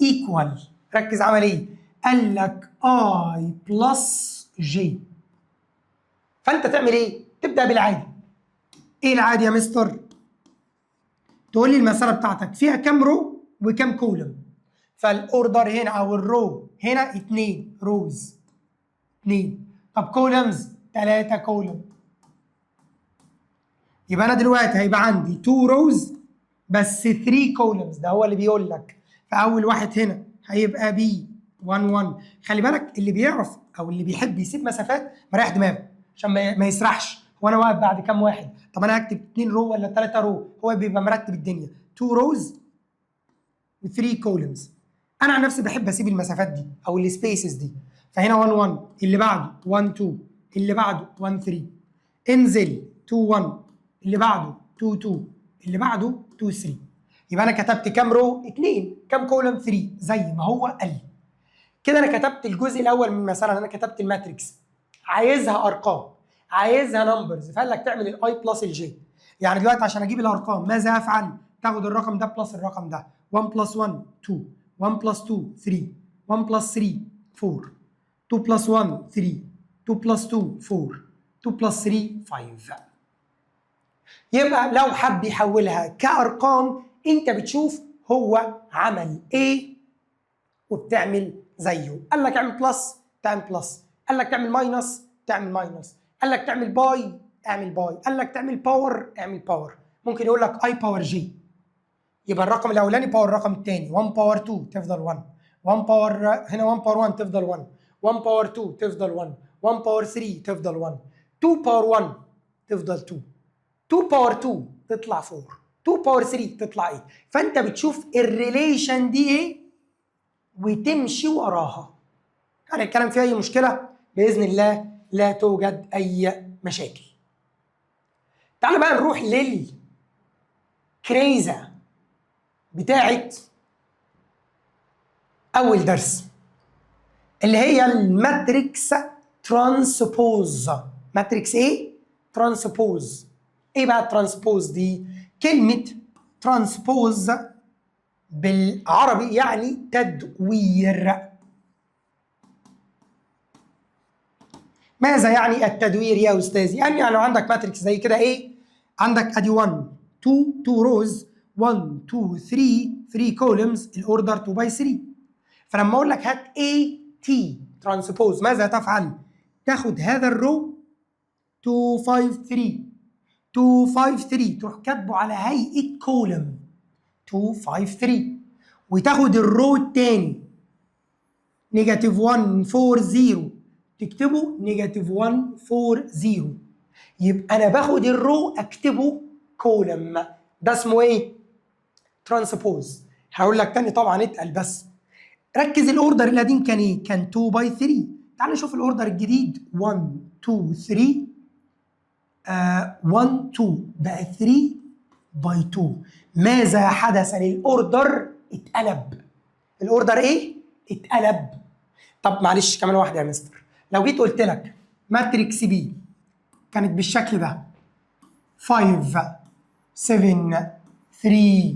equal. ركز عمل ايه؟ قال لك I بلس J. فانت تعمل ايه؟ تبدا بالعادي. ايه العادي يا مستر؟ تقول لي المساله بتاعتك فيها كام رو وكام كولم. فالاوردر هنا او الرو هنا 2 روز 2. طب كولمز 3 كولم. يبقى انا دلوقتي هيبقى عندي 2 روز بس 3 كولمز. ده هو اللي بيقول لك. فاول واحد هنا هيبقى بي 1 1. خلي بالك اللي بيعرف او اللي بيحب يسيب مسافات مريح دماغه عشان ما يسرحش. وانا واقف بعد كام واحد؟ طب انا هكتب 2 رو ولا 3 رو؟ هو بيبقى مرتب الدنيا 2 روز و 3 كولمز. انا عن نفسي بحب اسيب المسافات دي او السبيسز دي. فهنا 1 1، اللي بعده 1 2، اللي بعده 1 3. انزل 2 1 اللي بعده 2 2 اللي بعده 2 3. يبقى انا كتبت كام رو؟ 2. كام كولوم؟ 3 زي ما هو قال لي. كده انا كتبت الجزء الاول من المساله، انا كتبت الماتريكس. عايزها ارقام، عايزها نمبرز، فقال لك تعمل الاي بلس الجي. يعني دلوقتي عشان اجيب الارقام ماذا افعل؟ تاخد الرقم ده بلس الرقم ده، 1 بلس 1 2، 1 بلس 2 3، 1 بلس 3 4، 2 بلس 1 3، 2 بلس 2 4، 2 بلس 3 5. يبقى لو حب يحولها كارقام انت بتشوف هو عمل ايه وبتعمل زيه. قال لك اعمل بلس تعمل بلس، قال لك تعمل ماينس تعمل ماينس، قال لك تعمل باي اعمل باي، قال لك تعمل باور اعمل باور. ممكن يقول لك اي باور جي، يبقى الرقم الاولاني باور الرقم الثاني، 1 باور 2 تفضل 1، 1 باور هنا 1 باور 1 تفضل 1، 1 باور 2 تفضل 1، 1 باور 3 تفضل 1، 2 باور 1 تفضل 2، 2 باور 2 تطلع 4، 2 باور 3 تطلع 8. فانت بتشوف الريليشن دي ايه وتمشي وراها. هل الكلام فيه اي مشكله؟ باذن الله لا توجد اي مشاكل. تعال بقى نروح للكريزه بتاعت اول درس اللي هي الماتريكس ترانسبوز. ماتريكس ايه؟ ترانسبوز. ايه بقى الترانسبوز دي؟ كلمه ترانسبوز بالعربي يعني تدوير. ماذا يعني التدوير يا استاذي؟ يعني لو عندك ماتريكس زي كده ايه؟ عندك ادي 1 2 2 روز 1 2 3 3 كولمز، الاوردر 2 باي 3. فلما اقول لك هات اي تي ترانسبوز ماذا تفعل؟ تاخد هذا الرو 2 5 3 2 5 3 تروح كاتبه على هيئه كولم 2 5 3، وتاخد الرو الثاني نيجاتيف 1 4 0 تكتبه نيجاتيف 1 4 0. يبقى انا باخد الرو اكتبه كولم. ده اسمه ايه؟ ترانسبوز. هقول لك تاني طبعا اتقل بس ركز. الاوردر القديم كان ايه؟ كان 2 باي 3. تعال نشوف الاوردر الجديد 1 2 3 1 2 بقى 3 باي 2. ماذا حدث للاوردر؟ اتقلب. الاوردر ايه؟ اتقلب. طب معلش كمان واحده يا مستر، لو جيت قلت لك ماتريكس بي كانت بالشكل ده 5 7 3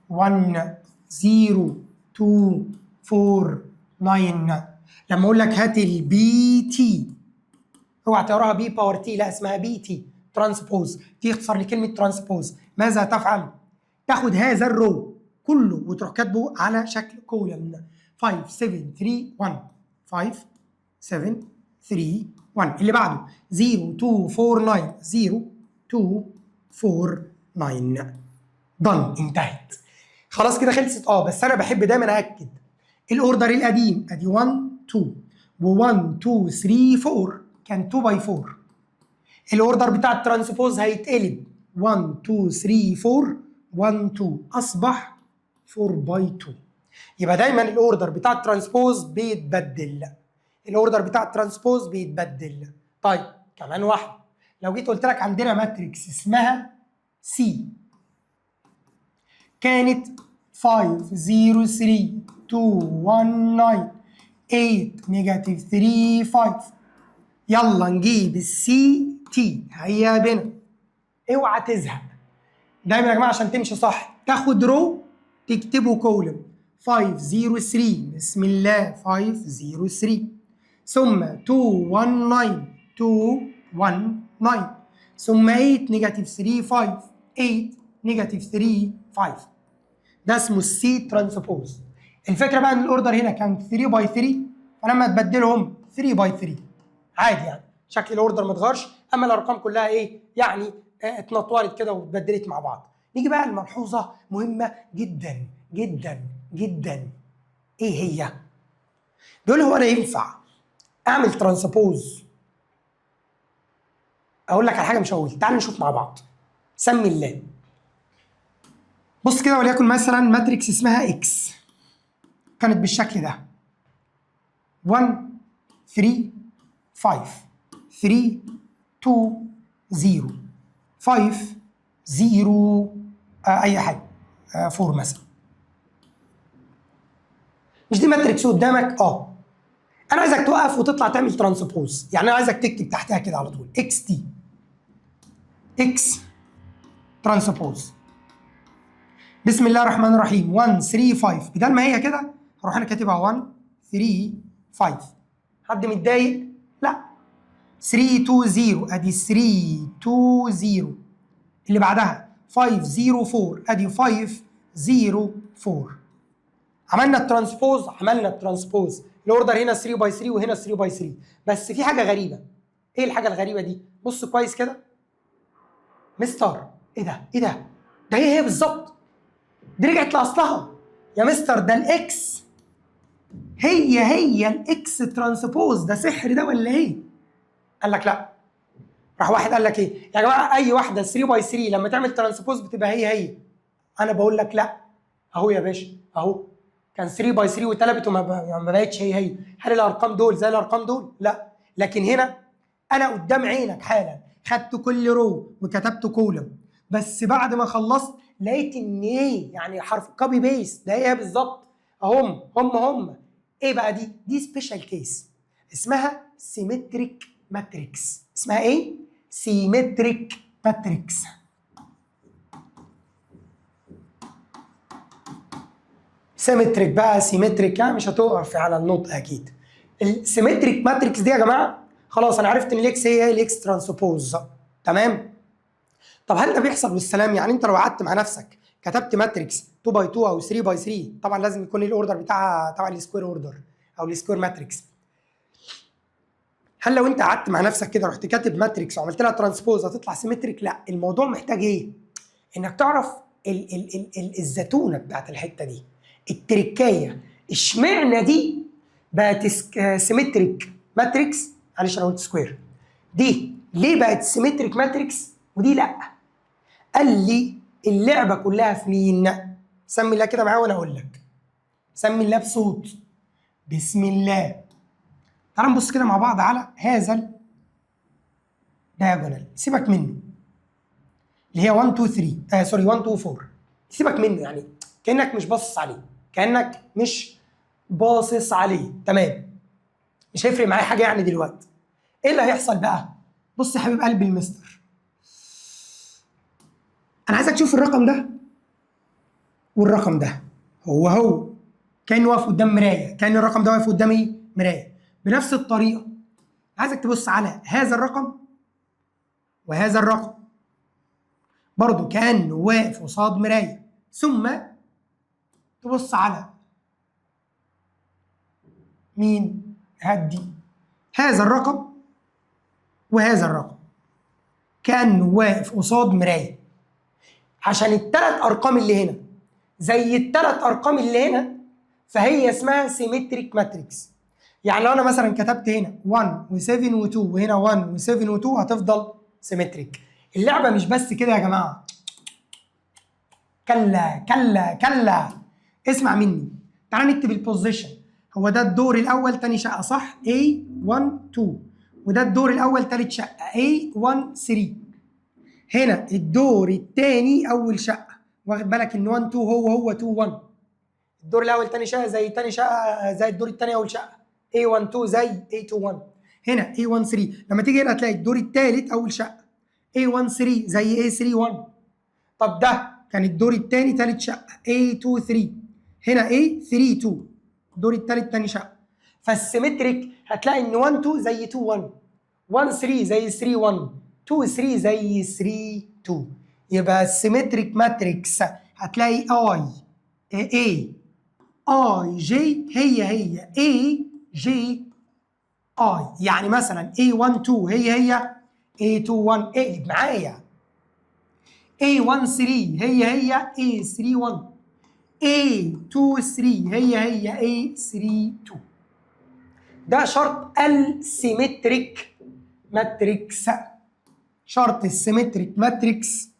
1 0 2 4 9، لما اقول لك هات البي تي اوعى تقراها بي باور تي، لا اسمها بي تي ترانسبوز، تي اختصار لكلمه ترانسبوز. ماذا تفعل؟ تاخد هذا الرو كله وتروح كاتبه على شكل كولم 5 7 3 1 5 7 3 1 اللي بعده 0 2 4 9 0 2 4 9. دن، انتهت. خلاص كده خلصت. بس انا بحب دايما اكد الاوردر القديم ادي 1 2 و1 2 3 4 كان 2 باي 4. الاوردر بتاع الترانسبوز هيتقلب 1 2 3 4 1 2 اصبح 4 باي 2. يبقى دايما الاوردر بتاع الترانسبوز بيتبدل. الاوردر بتاع الترانسبوز بيتبدل. طيب كمان واحده، لو جيت قلت لك عندنا ماتريكس اسمها سي كانت 5 0 3 2 1 9 8 نيجاتيف 3 5. يلا نجيب السي تي. هيا بنا، اوعى تزهق. دايما يا جماعه عشان تمشي صح تاخد رو تكتبه كولم 5 0 3 بسم الله 5 0 3 ثم 2 1 9 2 1 9 ثم 8 نيجاتيف 3 5 8 نيجاتيف 3 5. ده اسمه السي ترانسبوز. الفكره بقى ان الاوردر هنا كان 3 باي 3، فلما تبدلهم 3 باي 3 عادي يعني شكل الاوردر ما اتغيرش، اما الارقام كلها ايه يعني اتنطورت كده واتبدلت مع بعض. نيجي بقى لملحوظه مهمه جدا جدا جدا. ايه هي؟ بيقول هو انا ينفع اعمل ترانسبوز؟ اقول لك على حاجه مش هقول، تعال نشوف مع بعض. سمي الله. بص كده، وليكن مثلا ماتريكس اسمها اكس كانت بالشكل ده 1 3 5 3 2 0 5 0 اي حاجه 4 مثلا. مش دي ماتريكس قدامك؟ انا عايزك توقف وتطلع تعمل ترانسبوز. يعني انا عايزك تكتب تحتها كده على طول اكس تي اكس ترانسبوز. بسم الله الرحمن الرحيم 1 3 5 بدل ما هي كده هروح انا كاتبها 1 3 5. حد متضايق؟ لا. 3 2 0 ادي 3 2 0 اللي بعدها 5 0 4 ادي 5 0 4. عملنا الترانسبوز. الاوردر هنا 3 باي 3 وهنا 3 باي 3. بس في حاجه غريبه. ايه الحاجه الغريبه دي؟ بص كويس كده. مستر ايه ده؟ ده هي بالظبط. دي رجعت لاصلها يا مستر. ده الاكس هي الاكس ترانسبوز. ده سحر ده ولا ايه؟ قال لك لا. راح واحد قال لك ايه يا جماعه؟ اي واحده 3 باي 3 لما تعمل ترانسبوز بتبقى هي. انا بقول لك لا. اهو يا باشا اهو. كان 3 باي 3 واتقلبت وما بقتش هي. هل الارقام دول زي الارقام دول؟ لا. لكن هنا انا قدام عينك حالا خدت كل رو وكتبت كولم. بس بعد ما خلصت لقيت ان ايه يعني حرف كوبي بيست. ده ايه بالظبط؟ هم. ايه بقى دي؟ دي سبيشال كيس اسمها سيمتريك ماتريكس. اسمها ايه؟ سيمتريك ماتريكس. سيمتريك بقى سيمتريك يعني مش هتقف على النطق اكيد. السيمتريك ماتريكس دي يا جماعه خلاص انا عرفت ان الاكس هي الاكس ترانسبوز. تمام. طب هل ده بيحصل بالسلام؟ يعني انت لو قعدت مع نفسك كتبت ماتريكس 2 باي 2 او 3 باي 3 طبعا لازم يكون الاوردر بتاعها تبع السكوير اوردر او السكوير ماتريكس. هل لو انت قعدت مع نفسك كده رحت كاتب ماتريكس وعملت لها ترانسبوز هتطلع سيمتريك؟ لا. الموضوع محتاج ايه؟ انك تعرف الزتونه بتاعت الحته دي، التركايه. اشمعنى دي بقت سيمتريك ماتريكس؟ معلش انا قلت سكوير. دي ليه بقت سيمتريك ماتريكس ودي لا؟ قال لي اللعبه كلها في مين؟ سمي الله كده معايا وانا اقول لك. سمي الله بصوت. بسم الله. تعال نبص كده مع بعض على هذا الدايجونال. سيبك منه اللي هي 1 2 3 سوري 1 2 4. سيبك منه يعني كانك مش باصص عليه. تمام. مش هيفرق معايا حاجه يعني دلوقتي. ايه اللي هيحصل بقى؟ بص يا حبيب قلبي المستر، انا عايزك تشوف الرقم ده والرقم ده هو كانه واقف قدام مرايه. كان الرقم ده واقف قدام ايه؟ مرايه. بنفس الطريقه عايزك تبص على هذا الرقم وهذا الرقم برضو كان واقف قصاد مرايه، ثم تبص على مين؟ هدي هذا الرقم وهذا الرقم كان واقف قصاد مرايه. عشان الثلاث ارقام اللي هنا زي الثلاث ارقام اللي هنا فهي اسمها سيمتريك ماتريكس. يعني لو انا مثلا كتبت هنا 1 و7 و2 وهنا 1 و7 و2 هتفضل سيمتريك. اللعبه مش بس كده يا جماعه. كلا اسمع مني. تعال نكتب البوزيشن. هو ده الدور الاول تاني شقه صح؟ A1 2 وده الدور الاول تالت شقه A1 3. هنا الدور الثاني اول شقه. واخد بالك ان 1 2 هو 2 1. الدور الاول تاني شقه زي تاني شقه زي الدور الثاني اول شقه. A1 2 زي A2 1. هنا A1 3 لما تيجي هنا هتلاقي الدور الثالث اول شقه A1 3 زي A3 1. طب ده كان الدور الثاني ثالث شقه A2 3. هنا A3 2 الدور الثالث ثاني شقه. فالسيمتريك هتلاقي ان 1 2 زي 2 1 1 3 زي 3 1 2 3 زي 3 2. يبقى السيمتريك ماتريكس هتلاقي اي جي هي اي جي اي. يعني مثلا A1 2 هي A2 1. اقلب معايا. A1 3 هي A3 1. A2 3 هي A3 2. ده شرط السيمتريك ماتريكس. شرط السيمتريك ماتريكس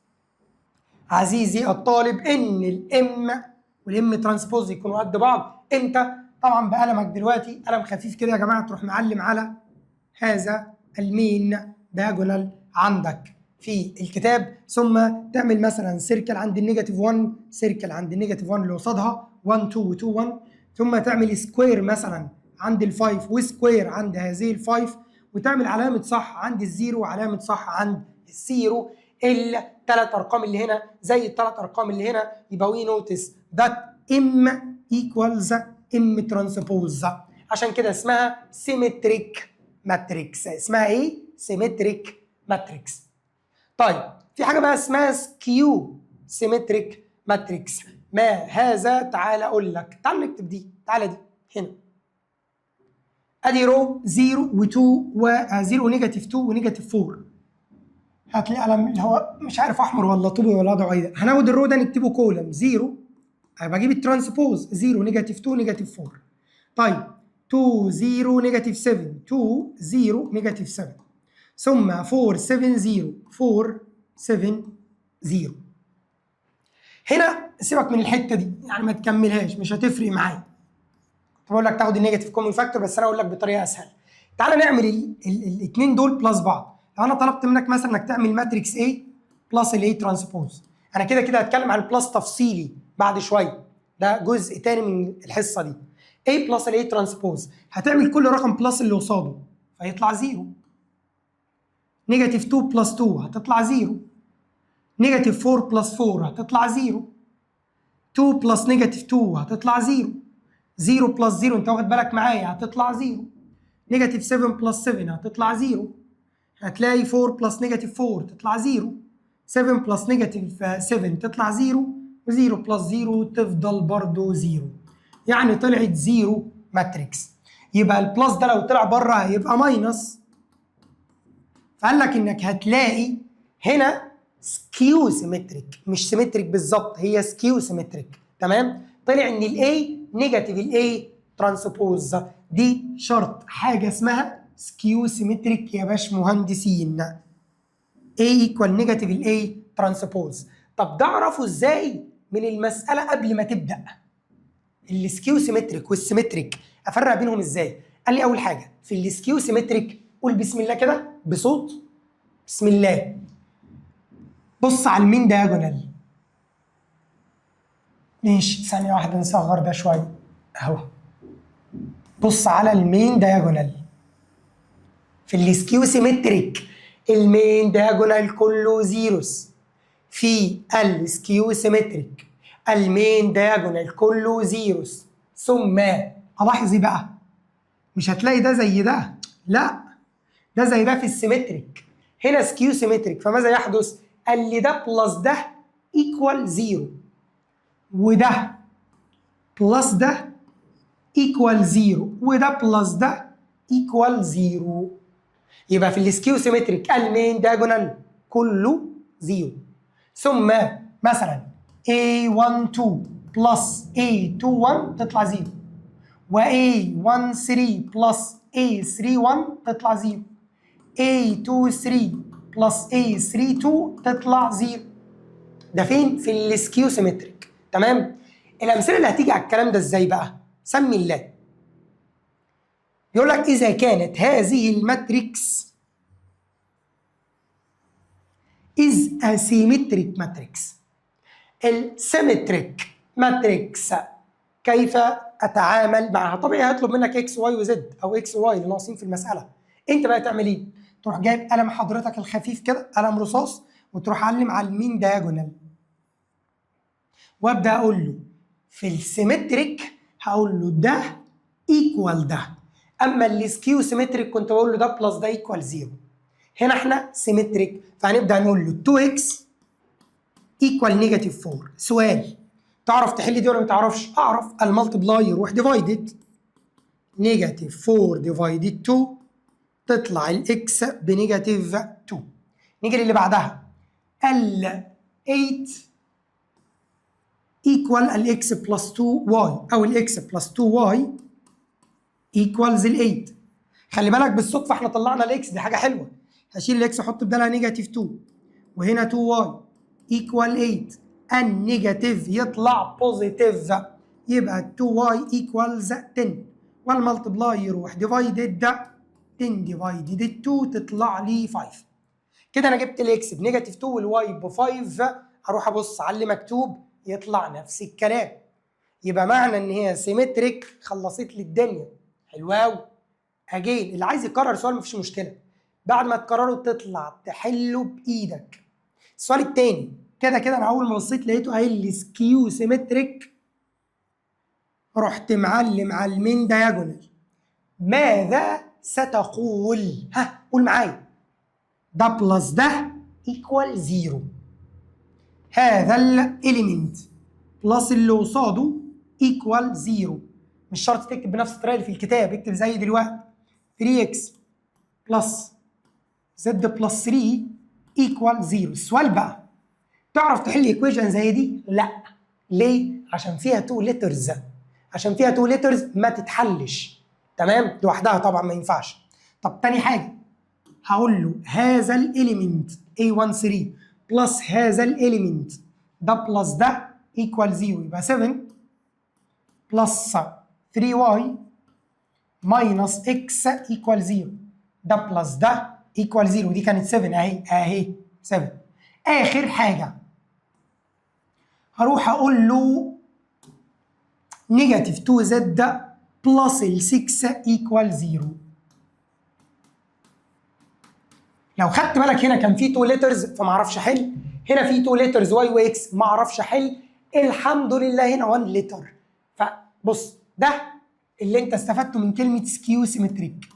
عزيزي الطالب ان الام والام ترانسبوز يكونوا قد بعض. امتى؟ طبعا بقلمك دلوقتي قلم خفيف كده يا جماعه تروح معلم على هذا المين دايجونال عندك في الكتاب، ثم تعمل مثلا سيركل عند النيجاتيف 1، سيركل عند النيجاتيف 1 اللي قصادها 1 2 و 2 1، ثم تعمل سكوير مثلا عند ال5 وسكوير عند هذه ال5، وتعمل علامه صح عند الزيرو وعلامه صح عند الزيرو. الثلاث ارقام اللي هنا زي الثلاث ارقام اللي هنا، يبقى وي نوتس ذات ام ايكوالز ام ترانسبوز، عشان كده اسمها سيمتريك ماتريكس. اسمها ايه؟ سيمتريك ماتريكس. طيب في حاجه بقى اسمها سكيو سيمتريك ماتريكس. ما هذا؟ تعال اقول لك، تعال نكتب دي، تعال دي هنا. ادي رو 0 و2 و0 ونيجاتيف 2 ونيجاتيف 4. هات لي قلم اللي هو مش عارف احمر ولا طوبي ولا ضعيف ده. هناخد الرو ده نكتبه كولم 0، هبقى اجيب الترانسبوز 0 نيجاتيف 2 نيجاتيف 4. طيب 2 0 نيجاتيف 7 2 0 نيجاتيف 7، ثم 4 7 0 4 7 0. هنا سيبك من الحته دي، يعني ما تكملهاش مش هتفرق معايا. كنت بقول لك تاخد النيجاتيف كومن فاكتور، بس انا اقول لك بطريقه اسهل. تعالى نعمل الاثنين دول بلس بعض. لو انا طلبت منك مثلا انك تعمل ماتريكس A بلس الاي ترانسبوز، انا كده كده هتكلم عن البلس تفصيلي بعد شويه، ده جزء تاني من الحصه دي. A بلس الاي ترانسبوز، هتعمل كل رقم بلس اللي قصاده فيطلع 0. نيجاتيف 2 بلس 2 هتطلع 0. نيجاتيف 4 بلس 4 هتطلع 0. 2 بلس نيجاتيف 2 هتطلع 0. 0 بلس 0 انت واخد بالك معايا هتطلع 0. نيجاتيف 7 بلس 7 هتطلع 0. هتلاقي 4 بلس نيجاتيف 4 تطلع 0. 7 بلس نيجاتيف 7 تطلع 0. و0 بلس 0 تفضل برضه 0. يعني طلعت 0 ماتريكس. يبقى البلس ده لو طلع بره هيبقى ماينس. فقال لك انك هتلاقي هنا سكيو سيمتريك، مش سيمتريك بالظبط، هي سكيو سيمتريك. تمام؟ طلع ان الاي نيجاتيف الاي ترانسبوز، دي شرط حاجه اسمها سكيو سيمتريك يا باشمهندسين. A ايكوال نيجاتيف الاي ترانسبوز. طب ده اعرفه ازاي؟ من المساله قبل ما تبدا. السكيو سيمتريك والسيمتريك افرق بينهم ازاي؟ قال لي اول حاجه في السكيو سيمتريك قول بسم الله كده بصوت، بسم الله. بص على المين دايجونال. ماشي ثانيه واحده نصغر ده شويه اهو. بص على المين دايجونال. في السكيو سيمتريك المين دايجونال كله زيروس. في السكيو سيمتريك المين دايجونال كله زيروس. ثم الاحظ ايه بقى؟ مش هتلاقي ده زي ده، لا ده زي ده في السيمتريك. هنا سكيو سيمتريك، فماذا يحدث؟ قال لي ده بلس ده ايكوال زيرو، وده بلس ده ايكوال زيرو، وده بلس ده ايكوال زيرو. يبقى في السكيو سيمتريك المين دايجونال كله زيرو. ثم مثلا A12 بلس A21 تطلع زيرو، و A13 بلس A31 تطلع زيرو، A23 بلس A32 تطلع زيرو. ده فين؟ في السكيو سيمتريك. تمام؟ الامثله اللي هتيجي على الكلام ده ازاي بقى؟ سمي الله. يقول لك اذا كانت هذه الماتريكس is a symmetric matrix. السيمتريك ماتريكس كيف اتعامل معها؟ طبيعي هيطلب منك اكس واي وزد او اكس واي اللي ناقصين في المساله. انت بقى تعمل ايه؟ تروح جايب قلم حضرتك الخفيف كده، قلم رصاص، وتروح علم على المين دايجونال، وابدا اقول له في السيمتريك هقول له ده ايكوال ده. اما السكيو سيمتريك كنت بقول له ده بلس ده ايكوال زيرو. هنا احنا سيمتريك فهنبدا نقول له 2x ايكوال نيجاتيف 4. سؤال، تعرف تحل دي ولا ما تعرفش؟ اعرف. المالتبلاي يروح ديفايدد، نيجاتيف 4 ديفايدد 2 تطلع الاكس بنيجاتيف 2. نيجي للي بعدها، ال 8 ايكوال الاكس بلس 2 واي، او الاكس بلس 2 واي ايكوالز ال 8. خلي بالك بالصدفه احنا طلعنا الاكس، دي حاجه حلوه. هشيل الاكس احط بدالها نيجاتيف 2، وهنا 2 واي ايكوال 8. النيجاتيف يطلع بوزيتيف، يبقى 2 واي ايكوالز 10، والمالتبلاي يروح ديفايدد 10 ديفايدد 2 تطلع لي 5. كده انا جبت الاكس بنيجاتيف 2 والواي ب 5. اروح ابص على اللي مكتوب يطلع نفس الكلام. يبقى معنى ان هي سيمتريك خلصت لي الدنيا. حلو قوي. اجين اللي عايز يكرر سؤال مفيش مشكله، بعد ما تكرره تطلع تحله بايدك. السؤال الثاني كده كده انا اول ما بصيت لقيته قايل لي سكيو سيمتريك، رحت معلم على المين دايجونال. ماذا ستقول؟ ها قول معايا. ده بلس ده ايكوال 0. هذا الاليمنت بلس اللي قصاده ايكوال 0. مش شرط تكتب بنفس الطريقه اللي في الكتاب، اكتب زي دلوقتي 3x بلس زد بلس 3 ايكوال 0. السؤال بقى، تعرف تحل ايكويشن زي دي؟ لا. ليه؟ عشان فيها 2 ليترز. عشان فيها 2 ليترز ما تتحلش. تمام؟ لوحدها طبعا ما ينفعش. طب تاني حاجه هقول له هذا الاليمنت A13 بلس هذا الاليمنت ده بلس ده ايكوال 0. يبقى 7 بلس 3y ماينس x ايكوال 0. ده بلس ده ايكوال 0. ودي كانت 7 اهي 7. اخر حاجه هروح اقول له نيجاتيف 2z بلس ال 6 ايكوال 0. لو خدت بالك هنا كان في 2 ليترز فما اعرفش احل، هنا في 2 ليترز واي واكس ما اعرفش احل، الحمد لله هنا 1 لتر. فبص ده اللي انت استفدته من كلمه سكيو سيمتريك،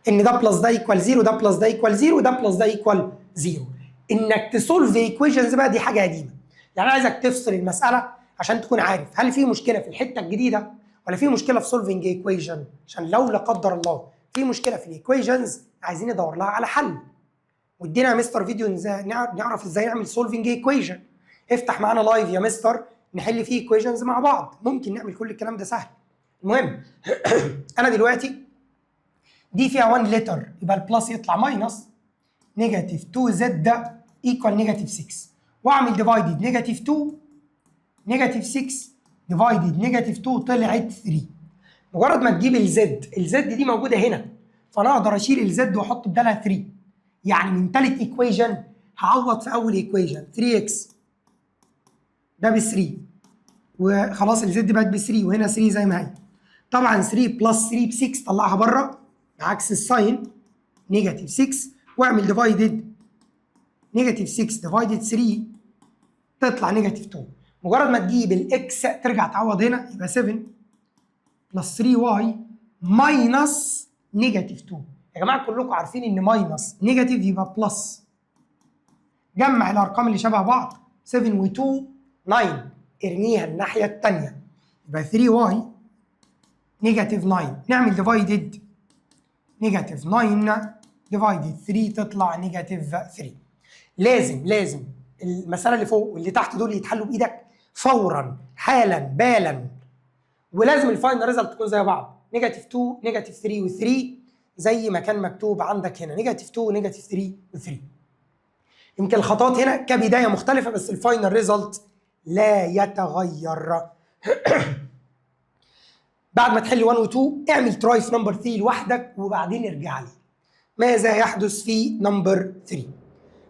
ان ده بلس ده ايكوال 0 ده بلس ده ايكوال 0 وده بلس ده ايكوال 0. انك تسولف ايكويشنز بقى دي حاجه قديمه. يعني انا عايزك تفصل المساله عشان تكون عارف هل في مشكله في الحته الجديده ولا في مشكله في سولفنج ايكويشن، عشان لو لا قدر الله في مشكله في الايكويشنز عايزين ندور لها على حل. وادينا يا مستر فيديو نعرف ازاي نعمل سولفنج ايكويشن. افتح معانا لايف يا مستر نحل فيه ايكويشنز مع بعض، ممكن نعمل كل الكلام ده سهل. المهم انا دلوقتي دي فيها 1 لتر يبقى البلس يطلع ماينس نيجاتيف 2 زد ده ايكوال نيجاتيف 6، واعمل ديفايدد نيجاتيف 2 نيجاتيف 6 ديفايدد نيجاتيف 2 طلعت 3. مجرد ما تجيب الزد دي موجوده هنا، فانا اقدر اشيل الزد واحط بدالها 3. يعني من ثالث ايكويشن هعوض في اول ايكويشن 3x ده ب 3 وخلاص الزد بقت ب 3 وهنا 3 زي ما هي. طبعا 3 بلس 3 ب 6 طلعها بره بعكس الساين نيجاتيف 6، واعمل ديفايدد نيجاتيف 6 ديفايدد 3 تطلع نيجاتيف 2. مجرد ما تجيب الاكس ترجع تعوض هنا يبقى 7 بلس 3y ماينس نيجاتيف 2. يا جماعه كلكم عارفين ان ماينس نيجاتيف يبقى بلس. جمع الارقام اللي شبه بعض 7 و2 9 ارميها الناحيه الثانيه يبقى 3y نيجاتيف 9. نعمل ديفايدد نيجاتيف 9 ديفايدد 3 تطلع نيجاتيف 3. لازم المساله اللي فوق واللي تحت دول يتحلوا بايدك فورا حالا بالا، ولازم الفاينل ريزلت تكون زي بعض نيجاتيف 2 نيجاتيف 3 و3 زي ما كان مكتوب عندك هنا نيجاتيف 2 نيجاتيف 3 و3. يمكن الخطوات هنا كبدايه مختلفه بس الفاينل ريزلت لا يتغير. بعد ما تحل 1 و 2 اعمل تراي في نمبر 3 لوحدك وبعدين ارجع لي. ماذا يحدث في نمبر 3؟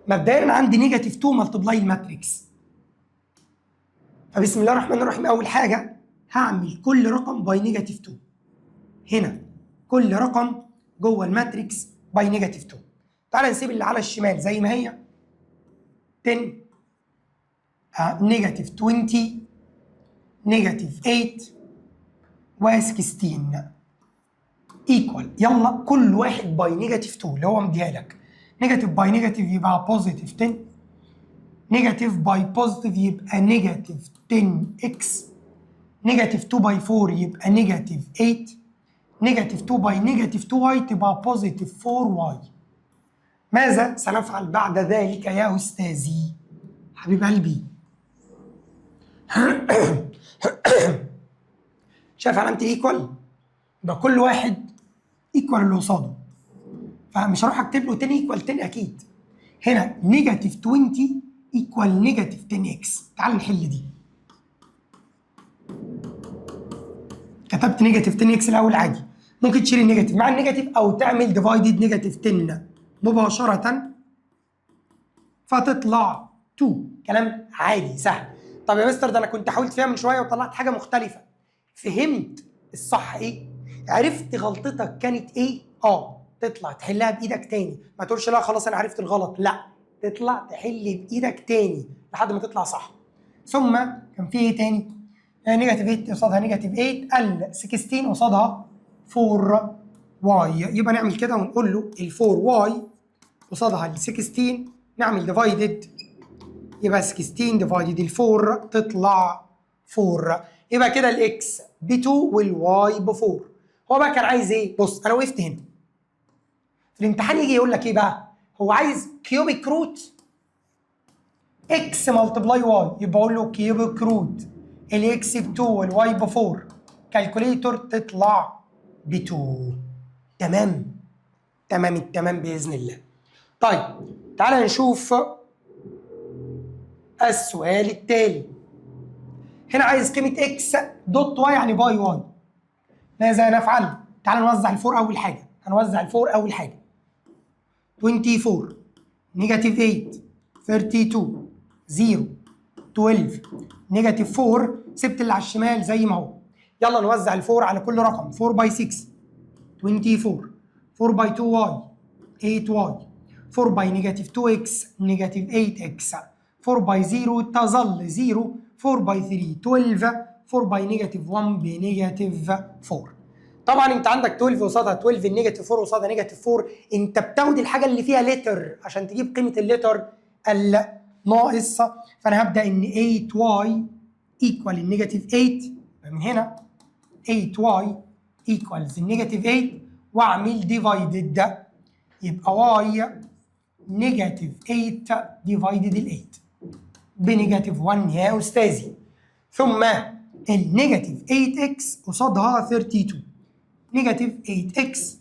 مبدئيا عندي نيجاتيف 2 ملتبلاي الماتريكس. فبسم الله الرحمن الرحيم اول حاجه هعمل كل رقم باي نيجاتيف 2. هنا كل رقم جوه الماتريكس باي نيجاتيف 2. تعال نسيب اللي على الشمال زي ما هي 10 نيجاتيف 20 نيجاتيف 8 و16 ايكوال. يلا كل واحد باي نيجاتيف 2 اللي هو مديها لك. نيجاتيف باي نيجاتيف يبقى بوزيتيف 10، نيجاتيف باي بوزيتيف يبقى نيجاتيف 10x، نيجاتيف 2 باي 4 يبقى نيجاتيف 8، نيجاتيف 2 باي نيجاتيف 2y تبقى بوزيتيف 4y. ماذا سنفعل بعد ذلك يا أستاذي؟ حبيب قلبي شايف علامة الإيكوال؟ يبقى كل واحد إيكوال اللي قصاده، فمش هروح أكتب له 10 إيكوال 10 أكيد. هنا نيجاتيف 20 إيكوال نيجاتيف 10x. تعال نحل دي. كتبت نيجاتيف 10x الأول عادي، ممكن تشيل النيجاتيف مع النيجاتيف او تعمل ديفايدد نيجاتيف 10 مباشره فتطلع 2. كلام عادي سهل. طب يا مستر ده انا كنت حاولت فيها من شويه وطلعت حاجه مختلفه. فهمت الصح ايه؟ عرفت غلطتك كانت ايه؟ تطلع تحلها بايدك تاني، ما تقولش لا خلاص انا عرفت الغلط، لا، تطلع تحل بايدك تاني لحد ما تطلع صح. ثم كان في ايه تاني؟ نيجاتيف 8 قصادها نيجاتيف 8، ال 16 قصادها 4 واي. يبقى نعمل كده ونقول له ال 4 واي قصادها ال 16 نعمل ديفايدد، يبقى 16 ديفايدد ال 4 تطلع 4. يبقى كده الاكس ب 2 والواي ب 4. هو بقى كان عايز ايه؟ بص انا وقفت هنا. في الامتحان يجي يقول لك ايه بقى؟ هو عايز كيوبيك روت اكس ملتبلاي واي، يبقى اقول له كيوبيك روت الاكس ب 2 والواي ب 4. كالكوليتور تطلع ب 2. تمام؟ تمام التمام باذن الله. طيب تعالى نشوف السؤال التالي. هنا عايز قيمة اكس دوت واي يعني باي واي. ماذا نفعل؟ تعال نوزع الفور أول حاجة. هنوزع الفور أول حاجة. 24 نيجاتيف 8 32 0 12 نيجاتيف 4. سبت اللي على الشمال زي ما هو. يلا نوزع الفور على كل رقم. 4 باي 6 24 4 باي 2 واي 8 واي 4 باي نيجاتيف 2 اكس نيجاتيف 8 اكس 4 باي 0 تظل 0 4 باي 3 12 4 باي نيجاتيف 1 بنيجاتيف 4. طبعا انت عندك 12 قصادها 12 النيجاتيف 4 قصادها نيجاتيف 4. انت بتاخد الحاجه اللي فيها لتر عشان تجيب قيمه اللتر الناقص. فانا هبدا ان 8 واي ايكوال النيجاتيف 8 من هنا 8 واي ايكوالز النيجاتيف 8 واعمل ديفايدد ده يبقى واي نيجاتيف 8 ديفايدد ال 8 بنيجاتيف 1 يا استاذي. ثم النيجاتيف 8 اكس قصادها 32 نيجاتيف 8 اكس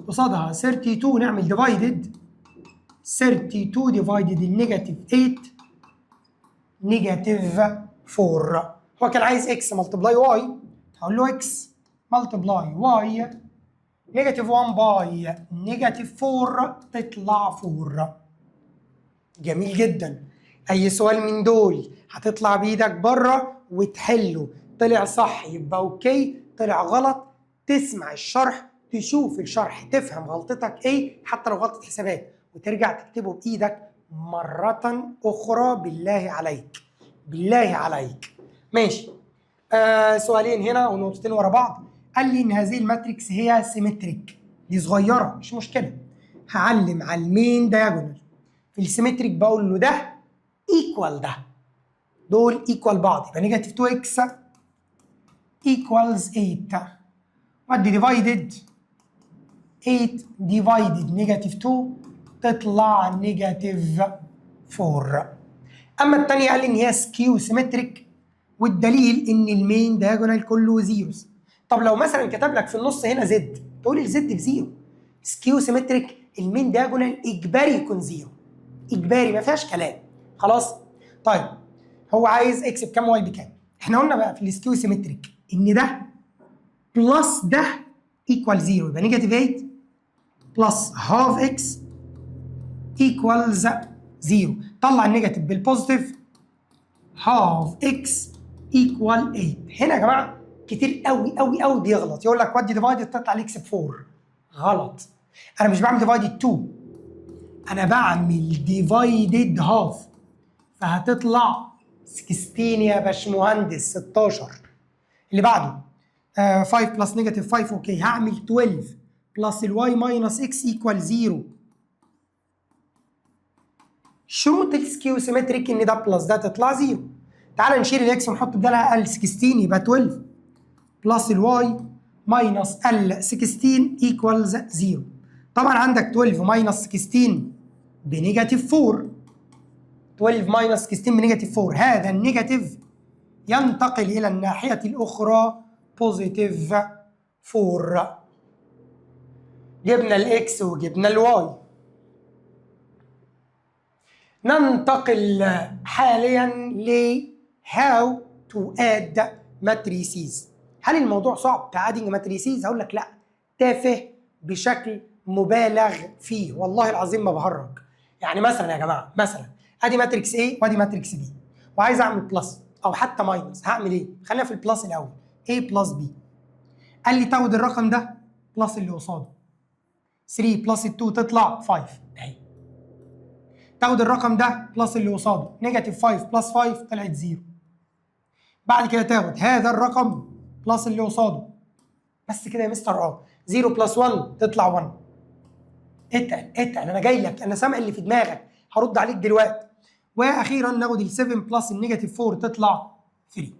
قصادها 32 نعمل ديفايدد 32 ديفايدد النيجاتيف 8 نيجاتيف 4. هو كان عايز اكس ملتبلاي واي، هقول له اكس ملتبلاي واي نيجاتيف 1 باي نيجاتيف 4 تطلع 4. جميل جدا. اي سؤال من دول هتطلع بايدك بره وتحله. طلع صح يبقى اوكي، طلع غلط تسمع الشرح تشوف الشرح تفهم غلطتك ايه حتى لو غلطة حسابات وترجع تكتبه بايدك مرة اخرى بالله عليك. بالله عليك. ماشي. سؤالين هنا ونقطتين ورا بعض. قال لي ان هذه الماتريكس هي سيمتريك. دي صغيرة مش مشكلة. هعلم على المين دايجونال. في السيمتريك بقول له ده ايكوال ده. دول ايكوال بعض يبقى نيجاتيف 2 اكس ايكوالز 8 ودي ديفايدد 8 ديفايدد نيجاتيف 2 تطلع نيجاتيف 4. اما الثانيه قال لي ان هي سكيو سيمتريك والدليل ان المين دايجونال كله زيروز. طب لو مثلا كتب لك في النص هنا زد تقول الزد بزيرو. سكيو سيمتريك المين دايجونال اجباري يكون زيرو. اجباري ما فيهاش كلام. خلاص؟ طيب هو عايز اكس بكام واي بكام؟ احنا قلنا بقى في السكيو سيمتريك ان ده بلس ده ايكوال زيرو يبقى نيجاتيف 8 بلس هاف اكس ايكوالز زيرو. طلع النيجاتيف بالبوزيتيف هاف اكس ايكوال 8. هنا يا جماعه كتير قوي قوي قوي بيغلط يقول لك ودي ديفايدد تطلع الاكس ب 4. غلط. انا مش بعمل ديفايدد 2، انا بعمل ديفايدد هاف فهتطلع 16 يا باشمهندس 16. اللي بعده 5 بلس نيجاتيف 5 اوكي. هعمل 12 بلس الواي ماينس اكس ايكوال 0. شروط السكيو سيمتريك ان ده بلس ده تطلع 0. تعال نشيل الاكس ونحط بدالها ال 16 يبقى 12 بلس الواي ماينس ال 16 ايكوالز 0. طبعا عندك 12 ماينس 16 بنيجاتيف 4. 12 ماينس 16 بنيجاتيف 4. هذا النيجاتيف ينتقل الى الناحيه الاخرى بوزيتيف 4. جبنا الاكس وجبنا الواي. ننتقل حاليا ل how to add matrices. هل الموضوع صعب كادنج ماتريسيز؟ هقول لك لا، تافه بشكل مبالغ فيه، والله العظيم ما بهرج. يعني مثلا يا جماعه، مثلا ادي ماتريكس A وادي ماتريكس B، وعايز اعمل بلس او حتى ماينس، هعمل ايه؟ خلينا في البلس الاول. A بلس B، قال لي تاخد الرقم ده بلس اللي قصاده، 3 بلس 2 تطلع 5 اهي. تاخد الرقم ده بلس اللي قصاده، نيجاتيف 5 بلس 5 طلعت 0. بعد كده تاخد هذا الرقم بلس اللي قصاده، بس كده يا مستر 0 بلس 1 تطلع 1. اتقل انا جاي لك، انا سامع اللي في دماغك، هرد عليك دلوقتي. واخيرا ناخد ال 7 بلس النيجاتيف 4 تطلع 3.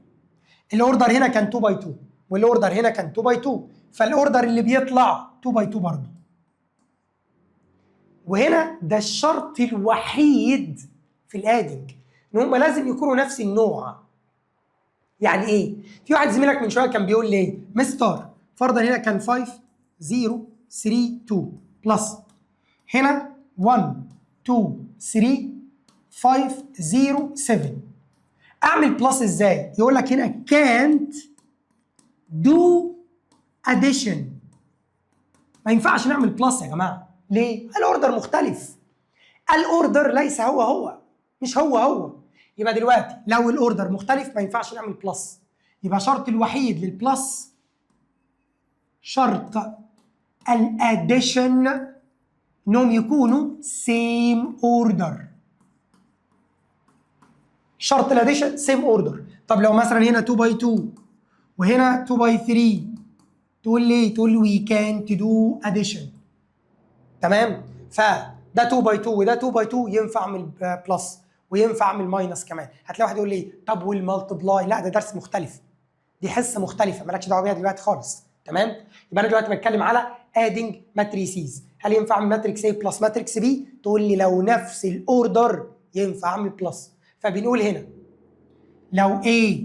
الاوردر هنا كان 2 باي 2 والاوردر هنا كان 2 باي 2، فالاوردر اللي بيطلع 2 باي 2 برضه. وهنا ده الشرط الوحيد في الادنج، ان هم لازم يكونوا نفس النوع. يعني ايه؟ في واحد زميلك من شويه كان بيقول لي ايه؟ مستر فرضا هنا كان 5 0 3 2 بلس هنا 1 2 3 5 0 7، اعمل بلس ازاي؟ يقول لك هنا can't do addition. ما ينفعش نعمل بلس يا جماعه، ليه؟ الاوردر مختلف. الاوردر ليس هو مش هو. يبقى دلوقتي لو الاوردر مختلف ما ينفعش نعمل بلس. يبقى الشرط الوحيد للبلس شرط الاديشن انهم يكونوا سيم اوردر. شرط الاديشن سيم اوردر. طب لو مثلا هنا 2 باي 2 وهنا 2 باي 3 تقول لي ايه؟ تقول لي وي كانت دو اديشن. تمام؟ فده 2 باي 2 وده 2 باي 2 ينفع اعمل بلس وينفع اعمل ماينس كمان. هتلاقي واحد يقول لي طب والمالتبلاي؟ لا ده درس مختلف، دي حصه مختلفه مالكش دعوه بيها دلوقتي خالص. تمام؟ يبقى انا دلوقتي بتكلم على ادنج ماتريسيز. هل ينفع اعمل ماتريكس A بلس ماتريكس B؟ تقول لي لو نفس الاوردر ينفع اعمل بلس. فبنقول هنا لو A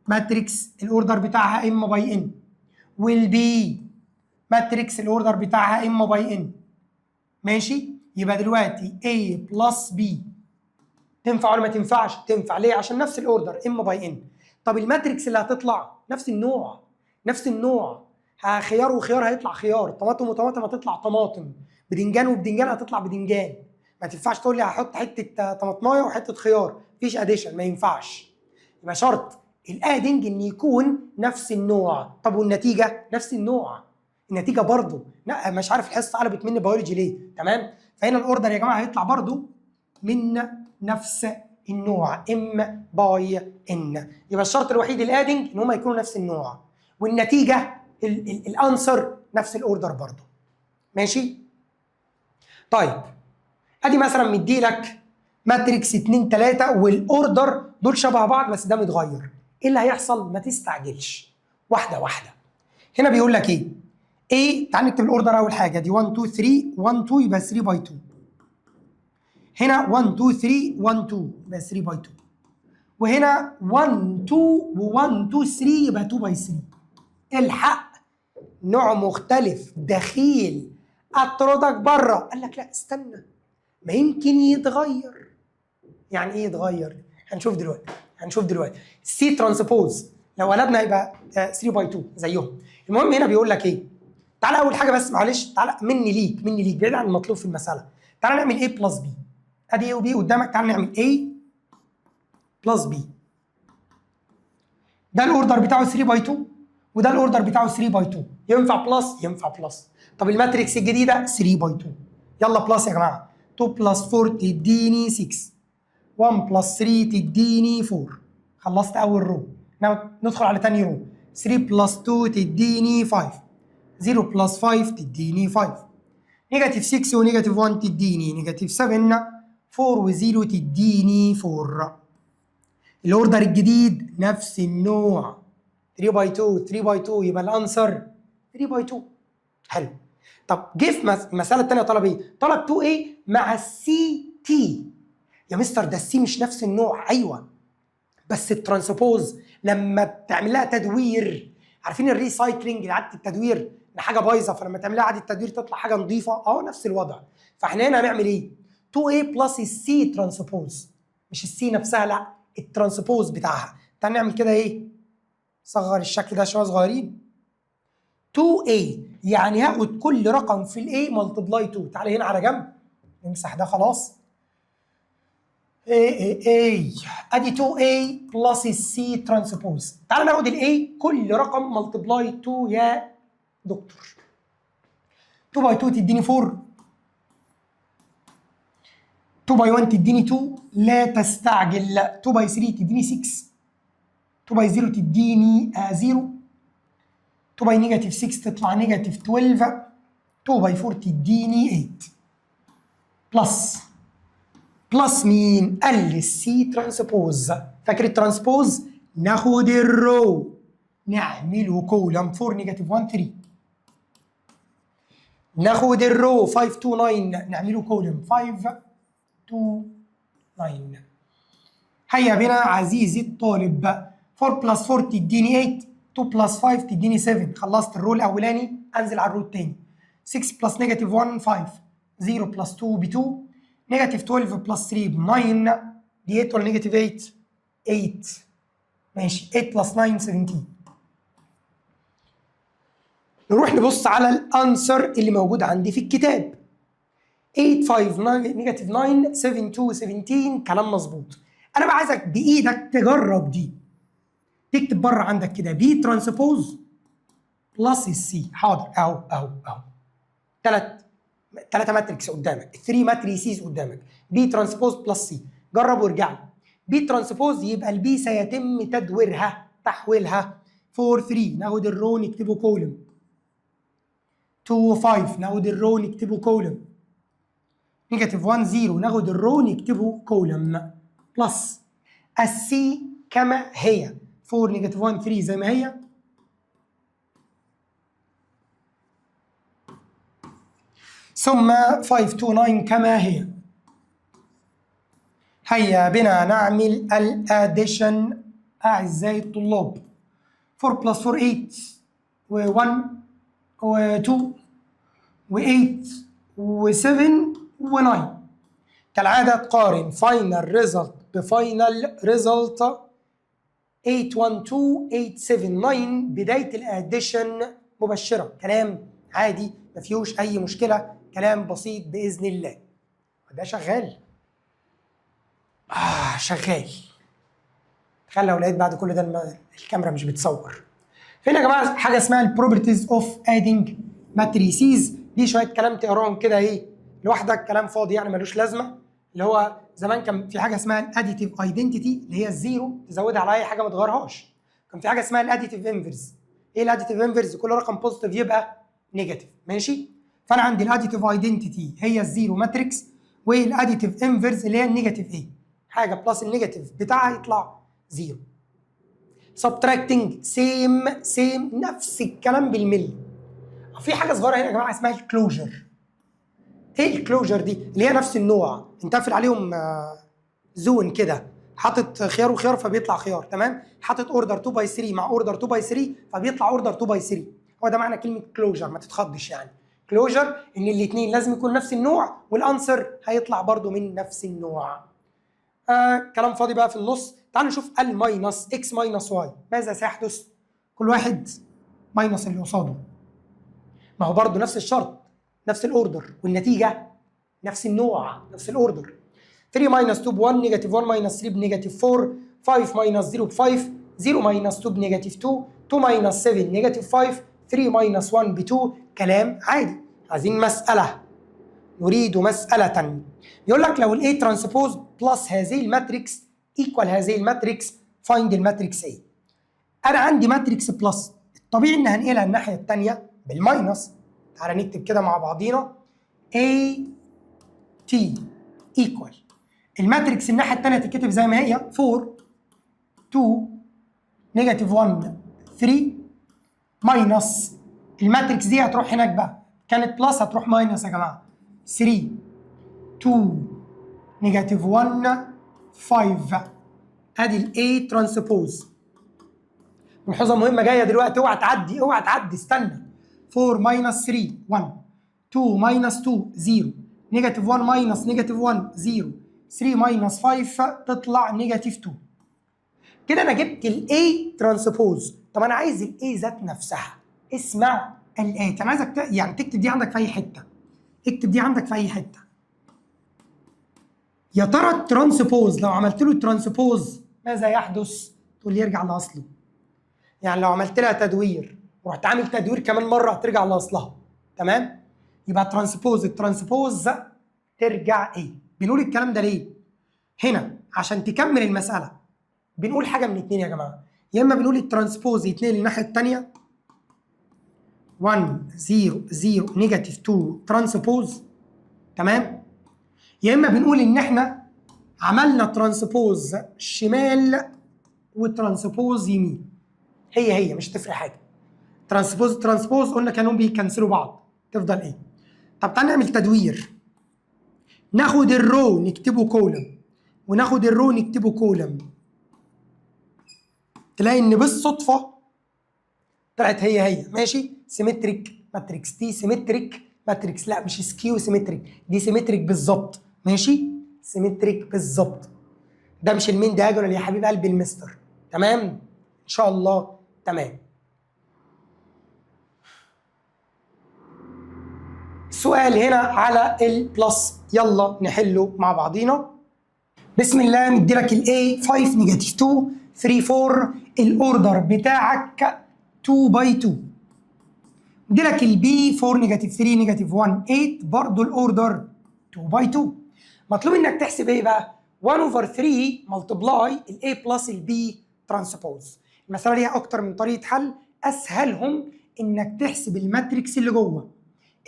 ماتريكس الاوردر بتاعها ام باي ان والبي ماتريكس الاوردر بتاعها ام باي ان، ماشي؟ يبقى دلوقتي A بلس B تنفع ولا ما تنفعش؟ تنفع. ليه؟ عشان نفس الاوردر ام باي ان. طب الماتريكس اللي هتطلع نفس النوع. خيار وخيار هيطلع خيار، طماطم وطماطم هتطلع طماطم، بدنجان وبدنجان هتطلع بدنجان. ما تنفعش تقول لي هحط حته طماطمايه وحته خيار، مفيش اديشن، ما ينفعش. يبقى شرط الادنج ان يكون نفس النوع. طب والنتيجه نفس النوع، النتيجه برضه لا، مش عارف الحصه قلبت مني بيولوجي ليه. تمام؟ فهنا الاوردر يا جماعه هيطلع برضه من نفس النوع ام باي ان. يبقى الشرط الوحيد الادنج ان هم يكونوا نفس النوع، والنتيجه الانسر نفس الاوردر برضه. ماشي؟ طيب ادي مثلا مدي لك ماتريكس 2 3 والاوردر دول شبه بعض بس ده متغير. ايه اللي هيحصل؟ ما تستعجلش، واحده واحده. هنا بيقول لك ايه؟ تعال نكتب الاوردر اول حاجه، دي 1 2 3 1 2 يبقى 3 باي 2. هنا 1 2 3 1 2 يبقى 3 باي 2. وهنا 1 2 و1 2 3 يبقى 2 باي 3. الحق نوع مختلف دخيل اطردك بره. قال لك لا استنى، ما يمكن يتغير. يعني ايه يتغير؟ هنشوف دلوقتي. سي ترانسبوز لو قلبنا هيبقى 3 باي 2 زيهم. المهم هنا بيقول لك ايه؟ تعالى اول حاجه بس معلش، تعالى مني ليك بعيد عن المطلوب في المساله. تعالى نعمل A بلس B. ادي A وB قدامك، تعالى نعمل A بلس B. ده الاوردر بتاعه 3 باي 2 وده الاوردر بتاعه 3 باي 2. ينفع بلس؟ ينفع بلس. طب الماتريكس الجديده 3 باي 2. يلا بلس يا جماعه. 2 بلس 4 تديني 6، 1 بلس 3 تديني 4. خلصت اول رو. ندخل على تاني رو. 3 بلس 2 تديني 5، 0 بلس 5 تديني 5، نيجاتيف 6 ونيجاتيف 1 تديني نيجاتيف 7، 4 و0 تديني 4. الاوردر الجديد نفس النوع 3 باي 2 3 باي 2 يبقى الانسر 3 باي 2. حلو. طب جه في المساله الثانيه طلب ايه؟ طلب 2A مع السي تي. يا مستر ده السي مش نفس النوع. ايوه بس الترانسبوز لما بتعمل لها تدوير، عارفين الريسايكلينج اعاده التدوير لحاجه بايظه، فلما تعمل لها اعاده تدوير تطلع حاجه نظيفه. نفس الوضع. فاحنا هنا هنعمل ايه؟ 2A بلس السي ترانسبوز، مش السي نفسها، لا الترانسبوز بتاعها. تعال نعمل كده ايه؟ صغر الشكل ده شويه صغيرين. 2A، يعني هاخد كل رقم في الاي ملتبلاي 2. تعالى هنا على جنب نمسح ده خلاص. اي ادي 2A بلس السي ترانسبوز. تعالى ناخد الاي كل رقم ملتبلاي 2 يا دكتور. 2 باي 2 تديني 4، 2 باي 1 تديني 2، لا تستعجل. 2 باي 3 تديني 6، 2 باي 0 تديني 0، 2 باي نيجاتيف 6 تطلع نيجاتيف 12، 2 باي 4 تديني 8 بلس مين؟ قال لي السي ترانسبوز. فاكر الترانسبوز؟ ناخد الرو نعمله كولم 4 نيجاتيف 1 3، ناخد الرو 5 2 9 نعمله كولم 5 2 9. هيا بنا عزيزي الطالب، 4 بلس 4 تديني 8، 2 بلس 5 تديني 7. خلصت الرو الاولاني انزل على الرو الثاني. 6 بلس نيجاتيف 1 5، 0 بلس 2 ب 2، نيجاتيف 12 بلس 3 ب 9. دي 8 ولا نيجاتيف 8؟ 8 ماشي. 8 بلس 9 17. نروح نبص على الانسر اللي موجود عندي في الكتاب. 8 5 نيجاتيف 9 7 2 17. كلام مظبوط. انا بقى عايزك بايدك تجرب دي. تكتب بره عندك كده بي ترانسبوز بلس السي. حاضر اهو ثلاثة ماتريكس قدامك، 3 ماتريسيز قدامك. بي ترانسبوز بلس سي. جرب وارجع لي. بي ترانسبوز يبقى البي سيتم تحويلها 4 3 ناخد الرو نكتبه كولم، 2 5 ناخد الرو نكتبه كولم، نيجاتيف 1 0 ناخد الرو نكتبه كولم، بلس السي كما هي 4 نيجاتيف 1 3 زي ما هي، ثم 5 2 9 كما هي. هيا بنا نعمل الاديشن اعزائي الطلاب. 4 بلس 4 8 و1 و2 و8 و7 و9. كالعادة تقارن فاينل ريزلت بفاينل ريزلت. 812 879 بداية الاديشن مبشرة. كلام عادي ما فيهوش أي مشكلة، كلام بسيط بإذن الله. ده شغال. شغال. تخيل لو لقيت بعد كل ده الكاميرا مش بتصور. فين يا جماعة حاجة اسمها البروبرتيز اوف ادينج ماتريسيز. دي شوية كلام تقراهم كده ايه لوحدك، كلام فاضي يعني ملوش لازمة. اللي هو زمان كان في حاجة اسمها الاديتيف ايدنتيتي اللي هي الزيرو تزودها على أي حاجة ما تغيرهاش. كان في حاجة اسمها الاديتيف انفرس. ايه الاديتيف انفرس؟ كل رقم بوزيتيف يبقى نيجاتيف. ماشي؟ فأنا عندي الاديتيف ايدنتيتي هي الزيرو ماتريكس، والاديتيف انفرس اللي هي النيجاتيف ايه؟ حاجة بلس النيجاتيف بتاعها يطلع زيرو. سبتراكتنج سيم نفس الكلام بالملي. في حاجه صغيره هنا يا جماعه اسمها الكلوجر. ايه الكلوجر دي؟ اللي هي نفس النوع، انت قافل عليهم زون كده، حاطط خيار وخيار فبيطلع خيار، تمام؟ حاطط اوردر 2 باي 3 مع اوردر 2 باي 3 فبيطلع اوردر 2 باي 3. هو ده معنى كلمه كلوجر، ما تتخضش يعني. كلوجر ان الاثنين لازم يكون نفس النوع والانسر هيطلع برضو من نفس النوع. كلام فاضي بقى في النص. تعالوا نشوف الماينس اكس ماينس واي ماذا سيحدث؟ كل واحد ماينس اللي قصاده. ما هو برضه نفس الشرط، نفس الاوردر، والنتيجه نفس النوع، نفس الاوردر. 3 ماينس 2 ب 1، نيجاتيف 1 ماينس 3 بنيجاتيف 4، 5 ماينس 0 ب 5، 0 ماينس 2 بنيجاتيف 2، 2 ماينس 7 نيجاتيف 5، 3 ماينس 1 ب 2. كلام عادي. عايزين مساله، نريد مساله. يقول لك لو الاي ترانسبوز بلس هذه الماتريكس ايكوال هذه الماتريكس فايند الماتريكس ايه. انا عندي ماتريكس بلس، الطبيعي ان هنقلها الناحيه الثانيه بالماينس. تعالى نكتب كده مع بعضينا A T equal الماتريكس الناحيه الثانيه تتكتب زي ما هي 4 2 نيجاتيف 1 3 ماينس الماتريكس دي هتروح هناك بقى، كانت بلس هتروح ماينس يا جماعه. 3 2 نيجاتيف 1 5. ادي الاي ترانسبوز. ملحوظه مهمه جايه دلوقتي، اوعى تعدي استنى. 4 ماينس 3 1، 2 ماينس 2 0، نيجاتيف 1 ماينس نيجاتيف 1 0، 3 ماينس 5 تطلع نيجاتيف 2. كده انا جبت الاي ترانسبوز. طب انا عايز الاي ذات نفسها. اسمع الآتي. أنا عايزك يعني تكتب دي عندك في أي حتة. اكتب دي عندك في أي حتة. يا ترى الترانسبوز لو عملت له ترانسبوز ماذا يحدث؟ تقول لي يرجع لأصله. يعني لو عملت لها تدوير ورحت عامل تدوير كمان مرة هترجع لأصلها. تمام؟ يبقى الترانسبوز ترجع إيه؟ بنقول الكلام ده ليه؟ هنا عشان تكمل المسألة بنقول حاجة من اتنين يا جماعة. يا إما بنقول الترانسبوز يتنقل للناحية التانية 1 0 0 نيجاتيف 2 ترانسبوز. تمام؟ يا اما بنقول ان احنا عملنا ترانسبوز شمال وترانسبوز يمين. هي مش هتفرق حاجه. ترانسبوز قلنا كانوا بيكنسلوا بعض. تفضل ايه؟ طب تعالى نعمل تدوير. ناخد الرو نكتبه كولم وناخد الرو نكتبه كولم. تلاقي ان بالصدفه طلعت هي ماشي. سيمتريك ماتريكس دي سيمتريك ماتريكس، لا مش سكيو سيمتريك، دي سيمتريك بالظبط. ماشي سيمتريك بالظبط. ده مش المين دايجونال يا حبيب قلبي المستر. تمام ان شاء الله. تمام. سؤال هنا على البلس، يلا نحله مع بعضينا. بسم الله. مدي لك الاي 5 نيجاتيف 2 3 4. الاوردر بتاعك 2 باي 2. مدي لك البي 4 نيجاتيف 3 نيجاتيف 1 8 برضه الاوردر 2 باي 2. مطلوب انك تحسب ايه بقى؟ 1 اوفر 3 ملتبلاي الاي بلس البي ترانسبوز. المساله ليها اكتر من طريقه حل، اسهلهم انك تحسب الماتريكس اللي جوه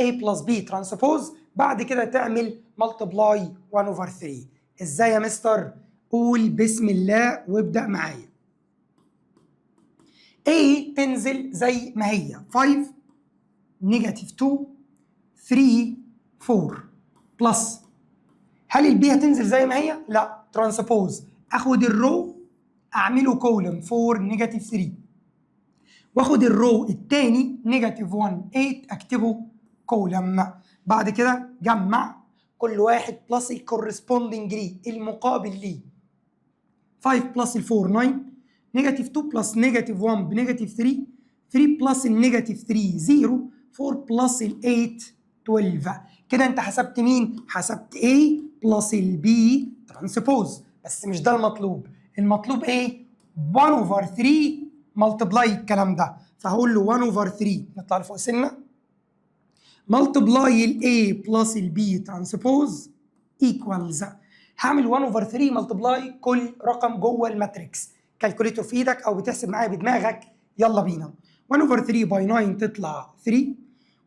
A بلس B ترانسبوز، بعد كده تعمل ملتبلاي 1 اوفر 3. ازاي يا مستر؟ قول بسم الله وابدا معايا. A تنزل زي ما هي 5 نيجاتيف 2 3 4 بلس. هل البي هتنزل زي ما هي؟ لا، ترانسبوز. اخد الرو اعمله كولم 4 نيجاتيف 3 واخد الرو الثاني نيجاتيف 1 8 اكتبه كولم. بعد كده جمع كل واحد بلس الكورسبوندنج ليه المقابل ليه. 5 بلس ال 4 9 نيجاتيف 2 بلس نيجاتيف 1 بنيجاتيف 3 3 بلس النيجاتيف 3 0 4 بلس ال 8 12. كده انت حسبت مين؟ حسبت A بلس البي ترانسبوز. بس مش ده المطلوب. المطلوب ايه؟ 1 اوفر 3 ملتبلاي الكلام ده. فهقول له 1 اوفر 3 نطلع لفوق سنه ملتبلاي ال A بلس ال B ترانسبوز ايكوالز. هعمل 1 اوفر 3 ملتبلاي كل رقم جوه الماتريكس. كالكوليتور في ايدك او بتحسب معايا بدماغك. يلا بينا. 1 اوفر 3 باي 9 تطلع 3.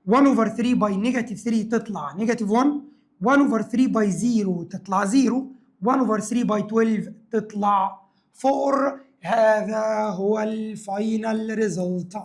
1 اوفر 3 باي نيجاتيف 3 تطلع نيجاتيف 1. 1 اوفر 3 باي 0 تطلع 0. 1 اوفر 3 باي 12 تطلع 4. هذا هو الفاينل ريزلت.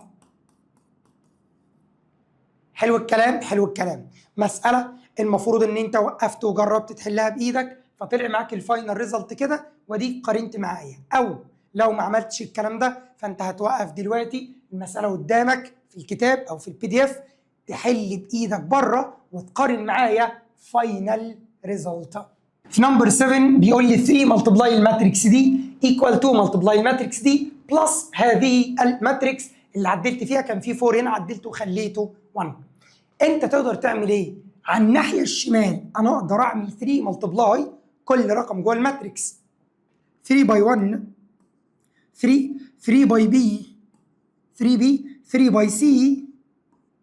حلو الكلام، حلو الكلام. مسألة المفروض ان انت وقفت وجربت تحلها بايدك فطلع معاك الفاينل ريزلت كده وديك قارنت معايا. او لو ما عملتش الكلام ده فانت هتوقف دلوقتي المسألة قدامك في الكتاب او في البي دي اف تحل بايدك بره وتقارن معايا فاينل ريزلت. في نمبر 7 بيقول لي 3 ملتبلاي الماتريكس دي ايكوال 2 ملتبلاي الماتريكس دي بلس هذه الماتريكس اللي عدلت فيها. كان في 4 هنا عدلته وخليته 1. انت تقدر تعمل ايه؟ على الناحيه الشمال انا اقدر اعمل 3 ملتبلاي كل رقم جوه الماتريكس. 3 باي 1 3 3 باي بي 3 بي 3 باي سي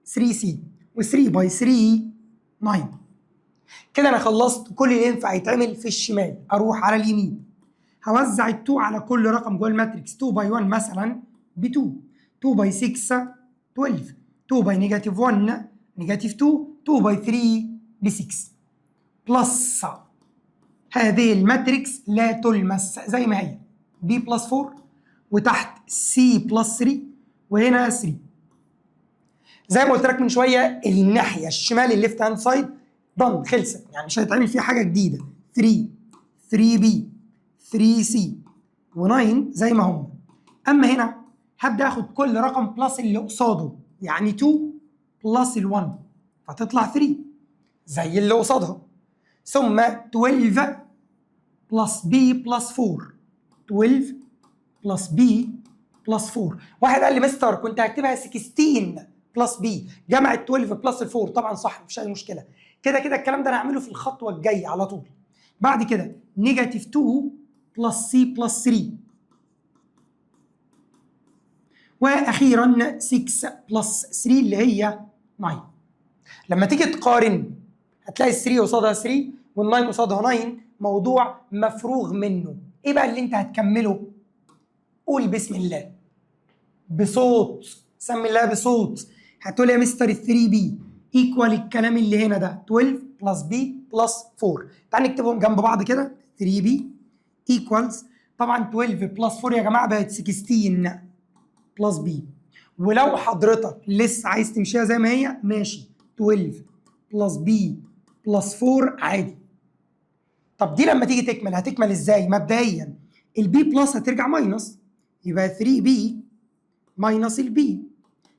3 سي و3 باي 3 9. كده انا خلصت كل اللي ينفع يتعمل في الشمال. اروح على اليمين هوزع ال 2 على كل رقم جوه الماتريكس. 2 باي 1 مثلا ب 2. 2 باي 6 12. 2 باي نيجاتيف 1 نيجاتيف 2. 2 باي 3 ب 6 بلس هذه الماتريكس لا تلمس زي ما هي B بلس 4 وتحت C بلس 3 وهنا 3. زي ما قلت لك من شويه الناحيه الشمال الليفت هاند سايد ضن خلصت، يعني مش هيتعمل فيها حاجه جديده. 3 3B 3C و9 زي ما هم. اما هنا هبدا اخد كل رقم بلس اللي قصاده، يعني 2 بلس ال1 فتطلع 3 زي اللي قصادها. ثم 12 بلس B بلس 4. 12 بلس B بلس 4. واحد قال لي مستر كنت هكتبها 16 بلس بي، جمع ال 12 بلس ال 4 طبعا صح مفيش اي مشكله. كده كده الكلام ده انا هعمله في الخطوه الجايه على طول. بعد كده نيجاتيف 2 بلس سي بلس 3، واخيرا 6 بلس 3 اللي هي 9. لما تيجي تقارن هتلاقي ال 3 قصادها 3 وال 9 قصادها 9، موضوع مفروغ منه. ايه بقى اللي انت هتكمله؟ قول بسم الله بصوت، سمي الله بصوت. هتقول يا مستر ال 3 بي ايكوال الكلام اللي هنا ده 12 بلس بي بلس 4. تعال نكتبهم جنب بعض كده. 3 بي ايكوالز، طبعا 12 بلس 4 يا جماعه بقت 16 بلس بي. ولو حضرتك لسه عايز تمشيها زي ما هي ماشي، 12 بلس بي بلس 4 عادي. طب دي لما تيجي تكمل هتكمل ازاي؟ مبدئيا البي بلس هترجع ماينس، يبقى 3 بي ماينس البي،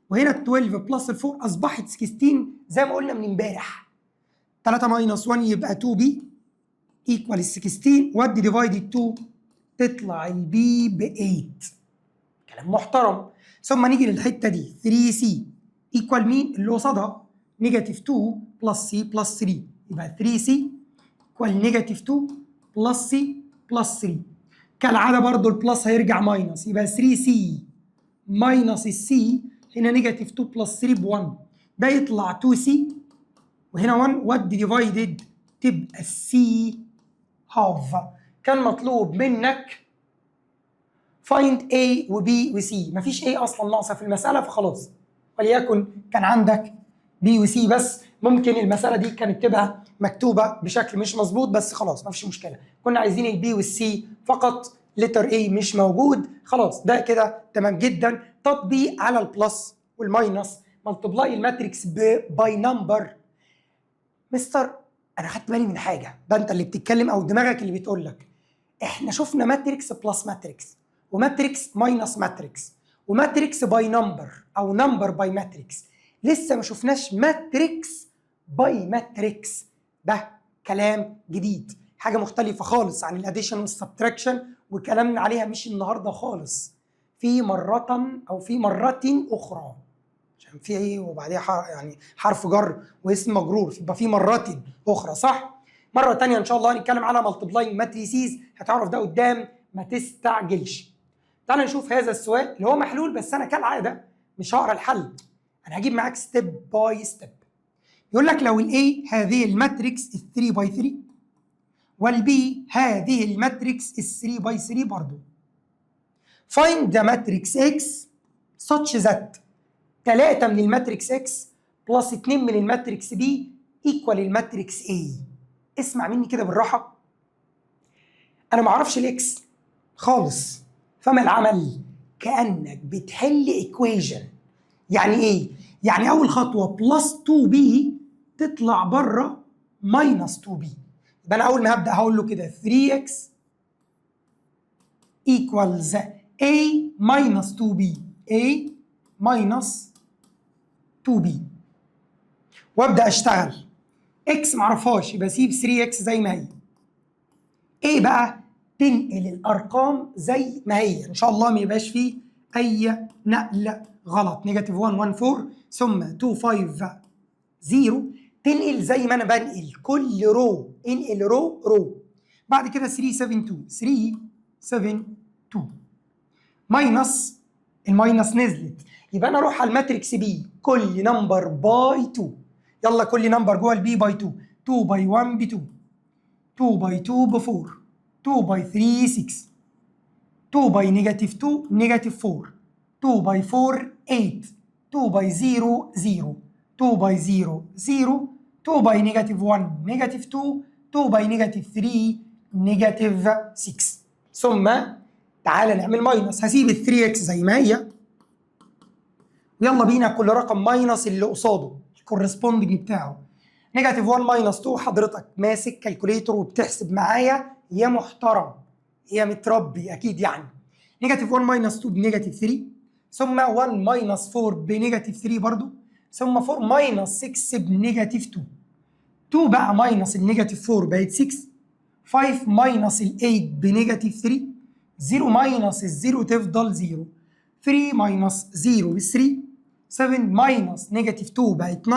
وهنا ال 12 بلس ال 4 اصبحت 16 زي ما قلنا من امبارح. 3 ماينس 1 يبقى 2 بي ايكوال ال 16، وادي ديفايدد 2 تطلع البي ب 8. كلام محترم. ثم نيجي للحته دي 3 سي ايكوال مين؟ اللي قصادها نيجاتيف 2 بلس سي بلس 3، يبقى 3 سي ايكوال نيجاتيف 2 بلس سي بلس 3. كالعاده برضو البلس هيرجع ماينس، يبقى 3 سي ماينس السي، هنا نيجاتيف 2 بلس 3 ب 1، ده يطلع 2 سي، وهنا 1 ودي ديفايدد تبقى السي هاف. كان مطلوب منك فايند A و B و C، مفيش A اصلا ناقصه في المساله فخلاص، وليكن كان عندك B و C بس. ممكن المساله دي كانت تبقى مكتوبه بشكل مش مظبوط بس خلاص مفيش مشكله، كنا عايزين ال B وال C فقط، لتر A مش موجود خلاص، ده كده تمام جدا. تطبيق على البلس والماينس، ملتبلاي الماتريكس باي نمبر. مستر انا خدت بالي من حاجه، ده انت اللي بتتكلم او دماغك اللي بتقول لك. احنا شفنا ماتريكس بلس ماتريكس، وماتريكس ماينس ماتريكس، وماتريكس باي نمبر او نمبر باي ماتريكس، لسه ما شفناش ماتريكس باي ماتريكس. ده كلام جديد، حاجه مختلفه خالص عن الاديشن والسبتراكشن، وكلامنا عليها مش النهارده خالص، في مره او في مرات اخرى، عشان في ايه وبعديها يعني حرف جر واسم مجرور، يبقى في مرات اخرى صح. مره ثانيه ان شاء الله هنتكلم على مالتبلاينج ماتريسيز، هتعرف ده قدام ما تستعجلش. تعال نشوف هذا السؤال اللي هو محلول، بس انا كالعاده مش هقرا الحل، انا هجيب معاك ستيب باي ستيب. يقول لك لو الاي هذه الماتريكس 3 باي 3، والبي هذه الماتريكس 3 باي 3 برضه، find the matrix X such that 3 من الماتريكس X بلس 2 من الماتريكس B ايكوال الماتريكس A. اسمع مني كده بالراحه، انا ما اعرفش الاكس خالص، فما العمل؟ كانك بتحل ايكويجن. يعني ايه؟ يعني اول خطوه بلس 2b تطلع بره ماينس 2b، يبقى انا اول ما هبدا هقول له كده 3x equals a minus 2b، a minus 2b، وابدا اشتغل. x معرفهاش يبقى سيب 3x زي ما هي. ايه بقى؟ تنقل الارقام زي ما هي ان شاء الله، ما يبقاش فيه اي نقل غلط. نيجاتيف 1 1 4 ثم 2 5 0، تنقل زي ما انا بنقل كل رو، انقل رو رو. بعد كده 3 7 2 3 7 2 ماينس، الماينس نزلت، يبقى انا اروح على الماتريكس بي كل نمبر باي 2. يلا كل نمبر جوه البي باي 2، 2 باي 1 ب 2، 2 باي 2 ب 4، 2 باي 3 6، 2 باي نيجاتيف 2 نيجاتيف 4، 2 باي 4 8، 2 باي 0 0، 2 باي 0 0، 2 باي نيجاتيف 1 نيجاتيف 2، 2 باي نيجاتيف 3 نيجاتيف 6. ثم تعالى نعمل ماينس، هسيب ال 3 اكس زي ما هي، ويلا بينا كل رقم ماينس اللي قصاده الكورسبوندنج بتاعه. نيجاتيف 1 ماينس 2، حضرتك ماسك كالكوليتور وبتحسب معايا يا محترم يا متربي اكيد يعني. نيجاتيف 1 ماينس 2 بنيجاتيف 3، ثم 1 ماينس 4 بنيجاتيف 3 برضو، ثم 4 ماينس 6 بنيجاتيف 2، 2 بقى ماينس النيجاتيف 4 بقت 6، 5 ماينس ال 8 بنيجاتيف 3، 0 ماينس ال 0 تفضل 0، 3 ماينس 0 ب 3، 7 ماينس نيجاتيف 2 بقت 9،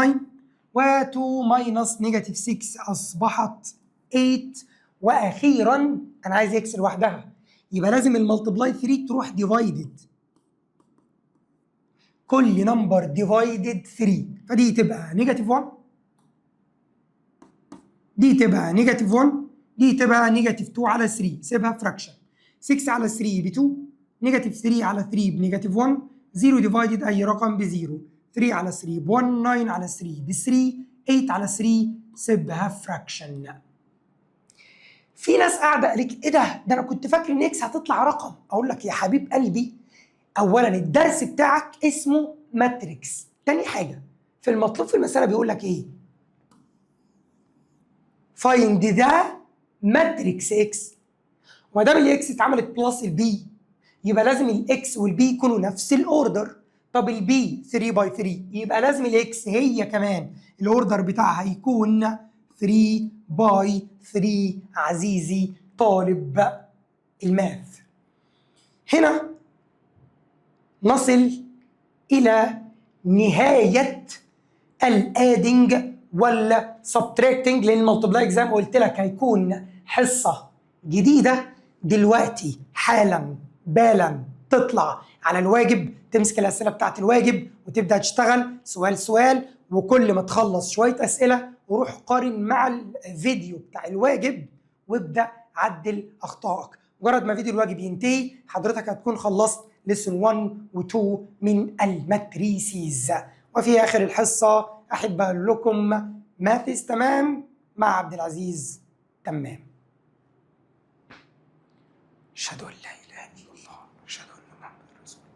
و2 ماينس نيجاتيف 6 أصبحت 8. وأخيرا أنا عايز إكس لوحدها، يبقى لازم الملتبلاي 3 تروح ديفايدد، كل نمبر ديفايدد 3، فدي تبقى نيجاتيف 1، دي تبقى نيجاتيف 1، دي تبقى نيجاتيف 2 على 3، سيبها فراكشن. 6 على 3 ب 2، نيجاتيف 3 على 3 بنيجاتيف 1، 0 ديفايدد اي رقم ب 0، 3 على 3 ب 1، 9 على 3 ب 3، 8 على 3 سيبها فراكشن. في ناس قاعده قالت ايه ده انا كنت فاكر ان اكس هتطلع رقم. اقول لك يا حبيب قلبي، اولا الدرس بتاعك اسمه ماتريكس، تاني حاجه في المطلوب في المساله بيقول لك ايه؟ فايند ذا ماتريكس اكس، وما دام الاكس اتعملت بلس البي يبقى لازم الاكس والبي يكونوا نفس الاوردر. طب البي 3 باي 3 يبقى لازم الاكس هي كمان الاوردر بتاعها يكون 3 باي 3. عزيزي طالب الماث، هنا نصل الى نهايه الادنج ولا سبتراكتنج، لان الملتبلايك زي ما قلت لك هيكون حصه جديده دلوقتي حالا بالا. تطلع على الواجب، تمسك الاسئله بتاعت الواجب وتبدا تشتغل سؤال سؤال، وكل ما تخلص شويه اسئله وروح قارن مع الفيديو بتاع الواجب وابدا عدل اخطائك. مجرد ما فيديو الواجب ينتهي حضرتك هتكون خلصت ليسون 1 و2 من الماتريسيز. وفي اخر الحصه احب اقول لكم ماثس تمام مع عبد العزيز تمام. اشهد ان لا اله